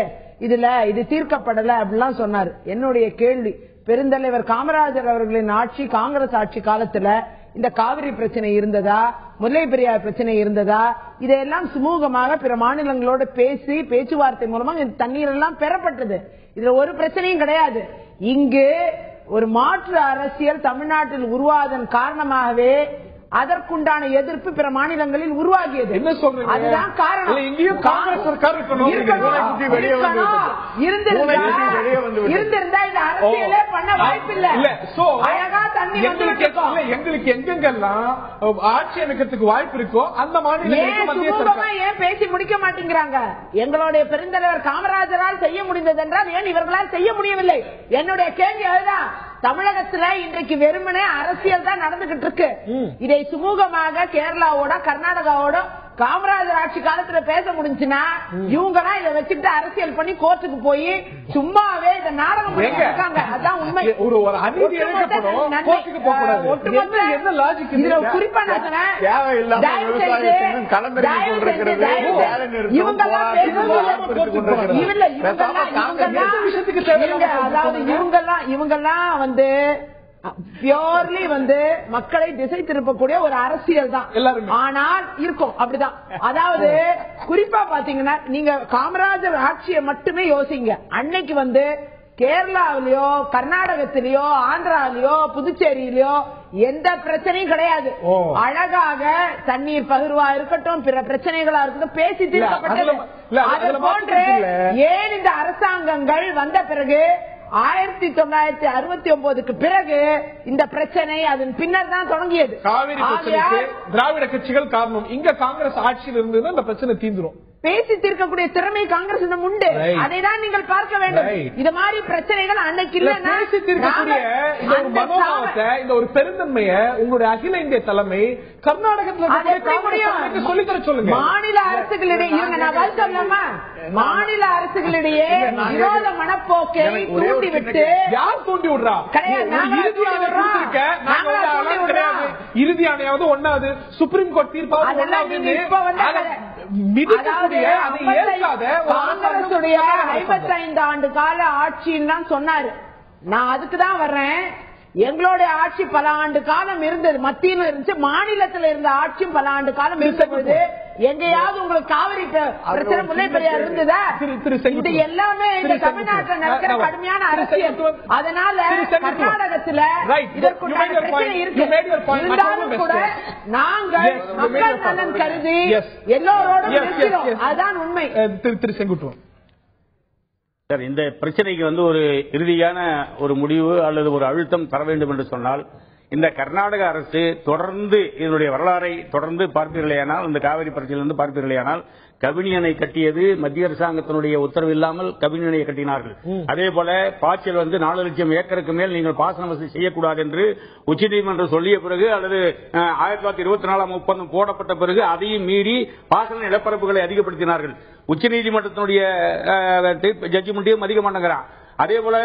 இது தீர்க்கப்படல அப்படிலாம் சொன்னாரு. என்னுடைய கேள்வி, பெருந்தலைவர் காமராஜர் அவர்களின் ஆட்சி காங்கிரஸ் ஆட்சி காலத்துல இந்த காவிரி பிரச்சனை இருந்ததா, முல்லை பெரியார் பிரச்சனை இருந்ததா? இதையெல்லாம் சுமூகமாக பிற மாநிலங்களோட பேச்சுவார்த்தை மூலமா இந்த தண்ணீர் எல்லாம் பெறப்பட்டது. இதுல ஒரு பிரச்சனையும் கிடையாது. இங்கு ஒரு மாற்று அரசியல் தமிழ்நாட்டில் உருவாதன் காரணமாகவே அதற்குண்டான எதிர்ப்பு பிற மாநிலங்களில் உருவாகியது. என்ன சொல்றீங்க? அதுதான் காரணம். இங்கேயும் காங்கிரஸ் சர்க்கார் இருந்திருந்தா இந்த அரசியலே பண்ண வாய்ப்பில்லை. அழகா தண்ணி எங்களுக்கு எங்கெங்கெல்லாம் ஆட்சி அமைக்கிறதுக்கு வாய்ப்பு இருக்கோ அந்த மாநிலம் ஏன் பேசி முடிக்க மாட்டேங்கிறாங்க? எங்களுடைய பெருந்தலைவர் காமராஜரால் செய்ய முடிந்தது என்றால் ஏன் இவர்களால் செய்ய முடியவில்லை? என்னுடைய கேள்வி அதுதான். தமிழகத்துல இன்றைக்கு வெறுமனே அரசியல் தான் நடந்துகிட்டு இருக்கு. இதை சுமூகமாக கேரளாவோட கர்நாடகாவோட காமராஜர் ஆட்சி காலத்துல பேச முடிஞ்சுன்னா இவங்கலாம் இதை வச்சுட்டு அரசியல் பண்ணி கோர்ட்டுக்கு போய் சும்மாவே இந்த நாடகம் இருக்காங்க. அதான் உண்மை. குறிப்பா இவங்கெல்லாம் பியோர்லி மக்களை திசை திருப்பக்கூடிய ஒரு அரசியல் தான். ஆனால் இருக்கும் அப்படிதான். அதாவது குறிப்பா பாத்தீங்கன்னா நீங்க காமராஜர் ஆட்சியை மட்டுமே யோசிங்க. அன்னைக்கு கேரளாவிலயோ கர்நாடகத்திலயோ ஆந்திராவிலயோ புதுச்சேரியிலயோ எந்த பிரச்சனையும் கிடையாது. அழகாக தண்ணீர் பகிர்வா இருக்கட்டும், பிற பிரச்சனைகளா இருக்கட்டும் பேசி தீர்க்கப்பட்டது. அது போன்று ஏன் இந்த அரசாங்கங்கள் வந்த பிறகு 1969க்கு பிறகு இந்த பிரச்சனை அதன் பின்னர் தான் தொடங்கியது. காவிரி பிரச்சனைக்கு திராவிட கட்சிகள் காரணம். இங்க காங்கிரஸ் ஆட்சியில் இருந்ததுன்னா இந்த பிரச்சனை தீந்துரும். பேசி தீர்க்கக்கூடிய திறமை காங்கிரசிடம் உண்டு. அதை தான் நீங்கள் பார்க்க வேண்டும். இது மாதிரி பிரச்சனைகள் அன்னைக்கு இல்லைன்னா இந்த ஒரு பெருந்தன்மைய உங்களுடைய அகில இந்திய தலைமை கர்நாடகத்தில் சொல்லித்தர சொல்லுங்க. மாநில அரசுகளிடையே மாநில அரசுகளிடையே விரோத மனப்போக்கை தூண்டிவிட்டு யார் தூண்டி விடுறா? இறுதி ஆணையாவது ஒன்னாவது சுப்ரீம் கோர்ட் தீர்ப்பாவது 55 ஆண்டு கால ஆட்சின்னு தான் சொன்னாரு. நான் அதுக்குதான் வர்றேன். எங்களுடைய ஆட்சி பல ஆண்டு காலம் இருந்தது, மத்தியில் இருந்துச்சு, மாநிலத்தில் இருந்த ஆட்சியும் பல ஆண்டு காலம் இருந்தபோது எங்கேயாவது உங்களுக்கு காவிரி பிரச்சனை முல்லை பெரியார் இருந்ததா? இது எல்லாமே இந்த தமிழ்நாட்டில் நடக்கிற கடுமையான அரசியல். அதனால கர்நாடகத்தில் இதற்குண்டான பிரச்சனை இருக்கு. இருந்தாலும் கூட நாங்கள் மக்கள் நலன் கருதி எல்லோரோடும் இருக்கிறோம். அதுதான் உண்மை. திரு செங்குட்டுவன் சார், இந்த பிரச்சனைக்கு ஒரு இறுதியான ஒரு முடிவு அல்லது ஒரு அழுத்தம் தர வேண்டும் என்று சொன்னால், இந்த கர்நாடக அரசு தொடர்ந்து இதனுடைய வரலாறை தொடர்ந்து பார்ப்பீர்களேயானால், இந்த காவிரி பிரச்சனையிலிருந்து பார்ப்பீர்களேயானால், கபினி அணை கட்டியது மத்திய அரசாங்கத்தினுடைய உத்தரவு இல்லாமல் கபினி அணையை கட்டினார்கள். அதே போல பாய்ச்சல் 4 லட்சம் ஏக்கருக்கு மேல் நீங்கள் பாசன வசதி செய்யக்கூடாது என்று உச்சநீதிமன்றம் சொல்லிய பிறகு அல்லது 1924 ஒப்பந்தம் போடப்பட்ட பிறகு அதையும் மீறி பாசன நிலப்பரப்புகளை அதிகப்படுத்தினார்கள். உச்சநீதிமன்றத்தினுடைய ஜட்ஜ்மெண்ட்டையும் மதிக்க மாட்டேங்கிறான். அதே போல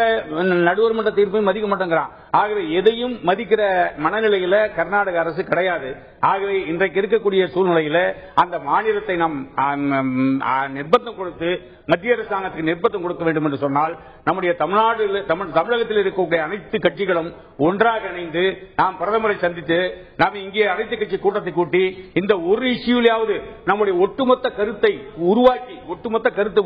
நடுவர் மன்ற தீர்ப்பையும் மதிக்க மாட்டேங்கிறான். ஆகவே எதையும் மதிக்கிற மனநிலையில கர்நாடக அரசு கிடையாது. ஆகவே இன்றைக்கு இருக்கக்கூடிய சூழ்நிலையில அந்த மாநிலத்தை நாம் நிர்பந்தம் கொடுத்து மத்திய அரசாங்கத்துக்கு நிர்பந்தம் கொடுக்க வேண்டும் என்று சொன்னால், நம்முடைய தமிழகத்தில் இருக்கக்கூடிய அனைத்து கட்சிகளும் ஒன்றாக இணைந்து நாம் பிரதமரை சந்தித்து நாம் இங்கே அனைத்து கட்சி கூட்டத்தை கூட்டி இந்த ஒரு இஷ்யூலாவது நம்முடைய ஒட்டுமொத்த கருத்தை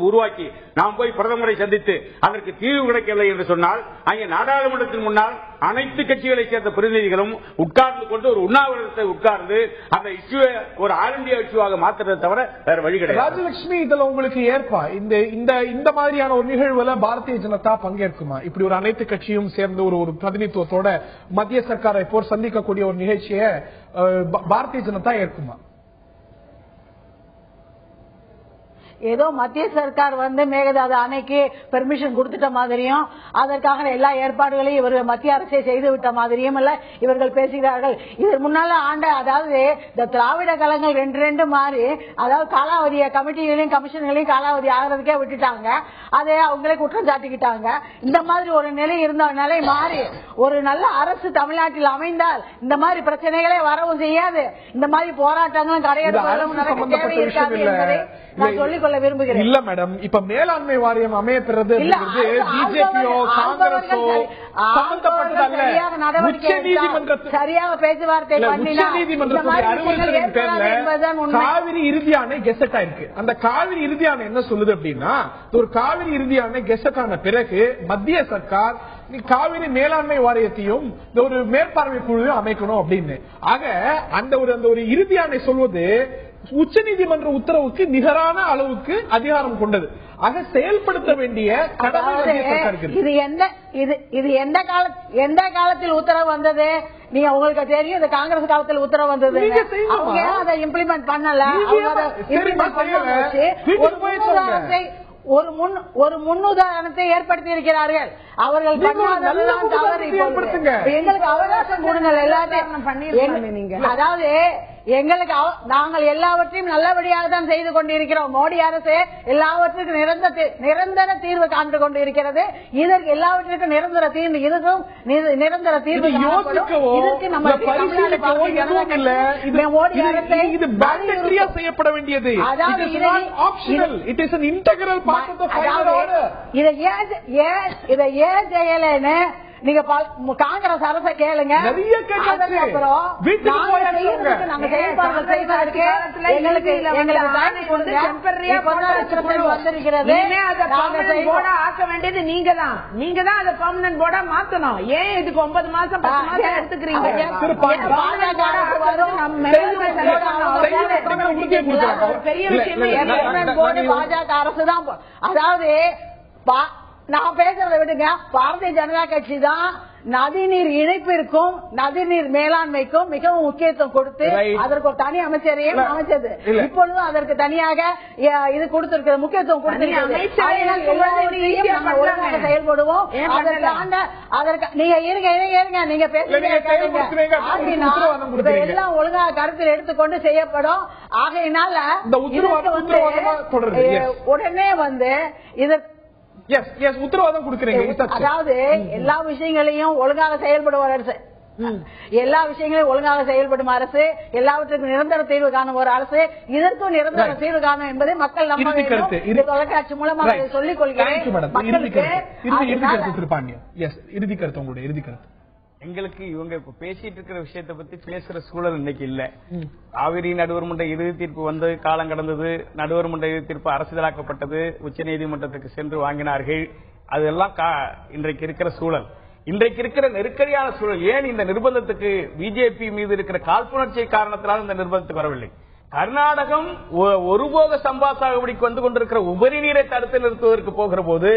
உருவாக்கி நாம் போய் பிரதமரை சந்தித்து அதற்கு தீர்வு கிடைக்கவில்லை என்று சொன்னால், அங்கே நாடாளுமன்றத்தின் முன்னால் அனைத்து கட்சிகளை சேர்ந்த பிரதிநிதிகளும் உட்கார்ந்து கொண்டு ஒரு உண்ணாவிரதத்தை உட்கார்ந்து அந்த இஷ்யூவை ஒரு ஆல் இந்தியா இஷ்யூவாக மாற்றுறதை தவிர வேற வழி கிடையாது. ராஜலட்சுமி, இதுல உங்களுக்கு ஏற்பா இந்த மாதிரியான ஒரு நிகழ்வுல பாரதிய ஜனதா பங்கேற்குமா? இப்படி ஒரு அனைத்து கட்சியும் சேர்ந்து ஒரு பிரதிநிதித்துவத்தோட மத்திய சர்க்காரை போர் சந்திக்கக்கூடிய ஒரு நிகழ்ச்சியை பாரதிய ஜனதா ஏற்குமா? ஏதோ மத்திய சர்க்கார் மேகதாது அணைக்கு பெர்மிஷன் கொடுத்துட்ட மாதிரியும் அதற்காக எல்லா ஏற்பாடுகளையும் இவர்கள் மத்திய அரசை செய்து விட்ட மாதிரியும் எல்லாம் இவர்கள் பேசுகிறார்கள். இதற்கு முன்னால அதாவது இந்த திராவிட கழகங்கள் 2 மாறி, அதாவது காலாவதிய கமிட்டிகளையும் கமிஷன்களையும் காலாவதி ஆகிறதுக்கே விட்டுட்டாங்க. அதை அவங்களே குற்றம் சாட்டிக்கிட்டாங்க. இந்த மாதிரி ஒரு நிலை மாறி ஒரு நல்ல அரசு தமிழ்நாட்டில் அமைந்தால் இந்த மாதிரி பிரச்சனைகளே வரவும் செய்யாது, இந்த மாதிரி போராட்டங்களும் கரையேறும் நடக்க தேவையிருக்காது என்பதை நான் சொல்லிக்கொள்ள விரும்புகிறேன். இல்ல மேடம், இப்ப மேலாண்மை வாரியம் அமையப்படுறது பிஜேபியோ காங்கிரஸோ சம்பந்தப்பட்டதல்ல. சரியாக பேச்சுவார்த்தை காவிரி இறுதியான கெசட் ஆயிருக்கு. அந்த காவிரி இறுதியான என்ன சொல்லுது அப்படின்னா, ஒரு காவிரி இறுதியான கெசட் ஆன பிறகு மத்திய சர்க்கார் காவிரி மேலாண்மை வாரியத்தையும் ஒரு மேற்பார்வை குழுவையும் அமைக்கணும் அப்படின்னு. ஆக அந்த ஒரு இறுதியானை சொல்வது உச்ச நீதிமன்ற உத்தரவுக்கு நிகரான அளவுக்கு அதிகாரம் கொண்டது. ஆக செயல்படுத்த வேண்டிய இது எந்த காலத்தில் உத்தரவு வந்தது? நீங்க உங்களுக்கு தெரியும், இந்த காங்கிரஸ் காலத்தில் உத்தரவு வந்தது. அவங்க அதை இம்ப்ளிமெண்ட் பண்ணல. ஒரு முன்னுதாரணத்தை ஏற்படுத்தி இருக்கிறார்கள். அவர்கள் எங்களுக்கு அவகாசம் கொடுங்கள். எல்லாத்தையும் அதாவது நாங்கள் எல்லாவற்றையும் நல்லபடியாக தான் செய்து கொண்டிருக்கிறோம். மோடி அரசு எல்லாவற்றுக்கும் நிரந்தர தீர்வு காண்டு கொண்டு இருக்கிறது. இதற்கு எல்லாவற்றுக்கும் நிரந்தர தீர்வு, இதுக்கும் நிரந்தர தீர்வு இதற்கு நம்ம மோடி அரசை செய்யப்பட வேண்டியது. இதை ஏன் செய்யலன்னு நீங்க காங்கிரஸ் அரசை கேளுங்க. ஆக்க வேண்டியது நீங்க தான் அதை பெர்மனன்ட் போர்டா மாத்தணும். ஏன் இதுக்கு 9 மாசம் 10 மாசம் எடுத்துக்கிறீங்க? பெரிய விஷயம் பாஜக அரசு தான். அதாவது நான் பேசுறதை விடுங்க, பாரதிய ஜனதா கட்சி தான் நதிநீர் இணைப்பிற்கும் நதிநீர் மேலாண்மைக்கும் மிகவும் முக்கியத்துவம் கொடுத்து அதற்கு ஒரு தனி அமைச்சரையும் அமைச்சது. இப்பொழுது அதற்கு தனியாக இது கொடுத்திருக்கிற முக்கியத்துவம் கொடுத்திருக்கிறது. செயல்படுவோம். அதற்கு நீங்க இருங்க நீங்க எல்லாம் ஒழுங்காக கருத்தில் எடுத்துக்கொண்டு செய்யப்படும். ஆகையினால உடனே இதற்கு உத்தரவாதம் கொடுக்கிறீங்க. அதாவது எல்லா விஷயங்களையும் ஒழுங்காக செயல்படும் அரசு, எல்லா விஷயங்களையும் ஒழுங்காக செயல்படும் அரசு, எல்லாவற்றுக்கும் நிரந்தர தீர்வு காணும் ஒரு அரசு, இதற்கும் நிரந்தர தீர்வு காணும் என்பதை மக்கள் நம்ப வேண்டும். தொலைக்காட்சி மூலமாக சொல்லிக் கொள்கிறேன். இறுதி கருத்து உங்களுடைய இறுதி கருத்து. எங்களுக்கு இவங்க இப்ப பேசிட்டு இருக்கிற விஷயத்தை பத்தி பேசுற சூழல் இன்னைக்கு இல்ல. காவிரி நடுவர் மன்ற இறுதி தீர்ப்பு வந்து காலம் கடந்தது. நடுவர் மன்ற இறுதி தீர்ப்பு அரசியலாக்கப்பட்டது. உச்சநீதிமன்றத்துக்கு சென்று வாங்கினார்கள். அதெல்லாம் இன்றைக்கு இருக்கிற சூழல், இன்றைக்கு இருக்கிற நெருக்கடியான சூழல். ஏன் இந்த நிர்பந்தத்துக்கு பிஜேபி மீது இருக்கிற காழ்ப்புணர்ச்சி காரணத்தினால் இந்த நிர்பந்தத்துக்கு வரவில்லை. கர்நாடகம் ஒருபோக சம்பா சாகுபடிக்கு வந்து கொண்டிருக்கிற உபரி நீரை தடுத்து நிறுத்துவதற்கு போகிற போது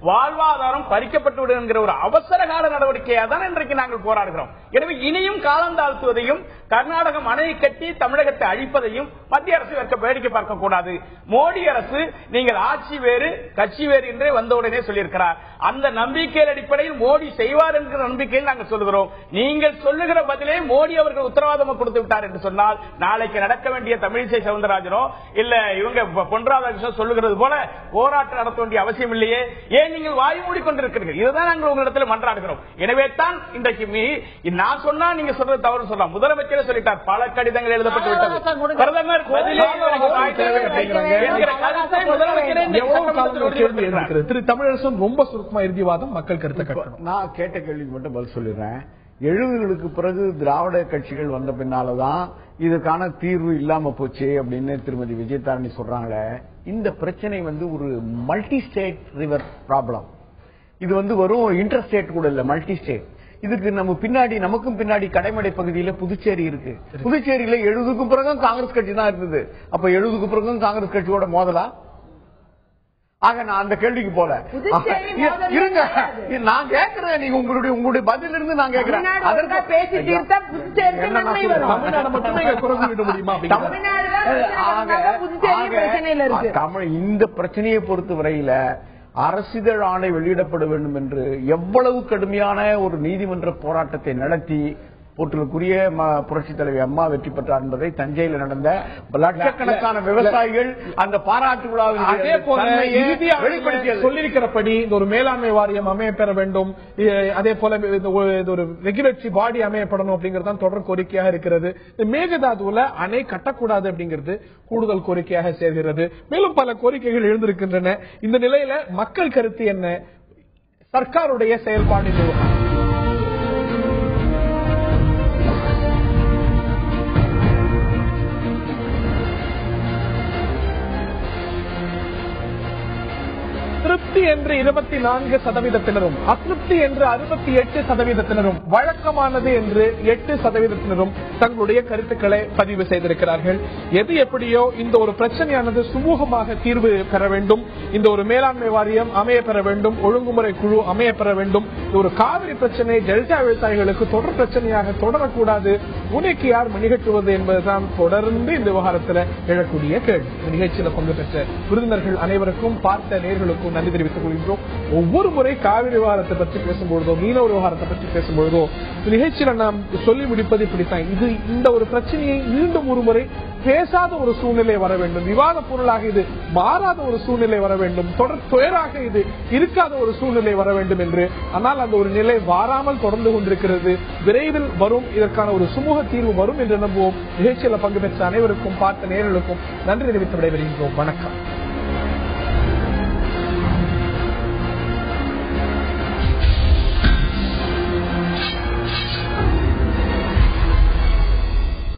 வாழ்வாதாரம் பறிக்கப்பட்டுவிடும் என்கிற ஒரு அவசர கால நடவடிக்கையாக தான் இன்றைக்கு நாங்கள் போராடுகிறோம். எனவே இனியும் காலம் தாழ்த்துவதையும் கர்நாடகம் அணையை கட்டி தமிழகத்தை அழிப்பதையும் மத்திய அரசு வேடிக்கை பார்க்க கூடாது. மோடி அரசு நீங்கள் ஆட்சி வேறு கட்சி வேறு என்றே வந்தவுடனே சொல்லியிருக்கிறார். அந்த நம்பிக்கையின் அடிப்படையில் மோடி செய்வார் என்கிற நம்பிக்கையில் நாங்கள் சொல்லுகிறோம். நீங்கள் சொல்லுகிற பதிலே மோடி அவர்கள் உத்தரவாதம் கொடுத்து விட்டார் என்று சொன்னால் நாளைக்கு நடக்க வேண்டிய தமிழிசை சவுந்தரராஜனோ இல்ல இவங்க பொன் ராதாகிருஷ்ணன் சொல்லுகிறது போல போராட்டம் நடத்த வேண்டிய அவசியம் இல்லையே. ஏன் நீங்கள் வாய் மூடிக்கொண்டிருக்கிறீர்கள்? இதுதான் நாங்கள் உங்களிடத்தில் மன்றாடுகிறோம். எனவே தான் இன்றைக்கு நான் சொன்னா நீங்க சொல்றது தவறு சொல்லலாம். முதலமைச்சரே சொல்லிட்டார், பல கடிதங்கள் எழுதப்பட்டு விட்டது. பிரதமர் பதிலே திரு தமிழரசன் ரொம்ப சுருக்கமா இறுதிவாதம் மக்கள் கருத்தை கட்டணும். நான் கேட்ட கேள்விக்கு மட்டும் பதில் சொல்லிடுறேன். 70களுக்கு பிறகு திராவிட கட்சிகள் வந்த பின்னாலதான் இதுக்கான தீர்வு இல்லாம போச்சு அப்படின்னு திருமதி விஜயதாரணி சொல்றாங்களே. இந்த பிரச்சனை ஒரு மல்டி ஸ்டேட் ரிவர் ப்ராப்ளம். இது வெறும் இன்டர் ஸ்டேட் கூட இல்ல, மல்டி ஸ்டேட். இதுக்கு நமக்கும் பின்னாடி கடைமடை பகுதியில புதுச்சேரி இருக்கு. புதுச்சேரியில 70க்கும் பிறகும் காங்கிரஸ் கட்சி தான் இருந்தது. அப்ப 70க்கு பிறகும் காங்கிரஸ் கட்சியோட மோதலா? ஆக நான் அந்த கேள்விக்கு போல இருங்க. நான் கேட்கிறேன், நீங்க உங்களுடைய பதில இருந்து நான் கேட்கிறேன். அதற்கு பேசி தீர்த்தா இந்த பிரச்சனையை பொறுத்த வரையில அரசிதழ் ஆணை வெளியிடப்பட வேண்டும் என்று எவ்வளவு கடுமையான ஒரு நீதிமன்ற போராட்டத்தை நடத்தி போற்றுக்குரிய புரட்சித் தலைவி அம்மா வெற்றி பெற்றார் என்பதை தஞ்சையில் நடந்த லட்சக்கணக்கான விவசாயிகள் அந்த பாராட்டு விழாவில் அதே போல சொல்லியிருக்கிறபடி இந்த ஒரு மேலாண்மை வாரியம் அமைய பெற வேண்டும், அதே போல ஒரு ரெகுலேட்டரி பாடி அமையப்படணும் அப்படிங்கறது தொடர் கோரிக்கையாக இருக்கிறது. மேகதாதுல அணை கட்டக்கூடாது அப்படிங்கிறது கூடுதல் கோரிக்கையாக சேர்கிறது. மேலும் பல கோரிக்கைகள் எழுந்திருக்கின்றன. இந்த நிலையில மக்கள் கருத்து என்ன? சர்க்காருடைய செயல்பாடு திருப்தி என்று 24%, அதிருப்தி என்று 68%, வழக்கமானது என்று 8% தங்களுடைய கருத்துக்களை பதிவு செய்திருக்கிறார்கள். எது எப்படியோ இந்த ஒரு பிரச்சனையானது சுமூகமாக தீர்வு பெற வேண்டும். இந்த ஒரு மேலாண்மை வாரியம் அமைய பெற வேண்டும். ஒழுங்குமுறை குழு அமைய பெற வேண்டும். ஒரு காவிரி பிரச்சனை டெல்டா விவசாயிகளுக்கு தொடர் பிரச்சனையாக தொடரக்கூடாது. உனக்கு யார் மணிகட்டுவது என்பதுதான் தொடர்ந்து இந்த விவகாரத்தில் எழக்கூடிய கேள்வி. நிகழ்ச்சியில் பங்கு பெற்ற விருந்தினர்கள் அனைவருக்கும் பார்த்த நேயர்களுக்கும் நன்றி தெரிவித்துக் கொள்கின்றோம். ஒவ்வொரு முறை காவிரி விவகாரத்தை பற்றி பேசும்பொழுதோ மீனவர் விவகாரத்தை பற்றி பேசும்பொழுதோ நிகழ்ச்சியில நாம் சொல்லி முடிப்பது இப்படித்தான். இந்த ஒரு பிரச்சனையை மீண்டும் ஒரு முறை பேசாத ஒரு சூழ்நிலை வர வேண்டும், விவாத பொருளாக இது மாறாத ஒரு சூழ்நிலை வர வேண்டும், தொடர் துயராக இது இருக்காத ஒரு சூழ்நிலை வர வேண்டும் என்று. ஆனால் அந்த ஒரு நிலை வாராமல் தொடர்ந்து கொண்டிருக்கிறது. விரைவில் வரும், இதற்கான ஒரு சுமூக தீர்வு வரும் என்று நம்புவோம். நிகழ்ச்சியில் பங்கு பெற்ற அனைவருக்கும் பார்த்த நேயர்களுக்கும் நன்றி தெரிவித்து விடைபெறுகின்றோம். வணக்கம்.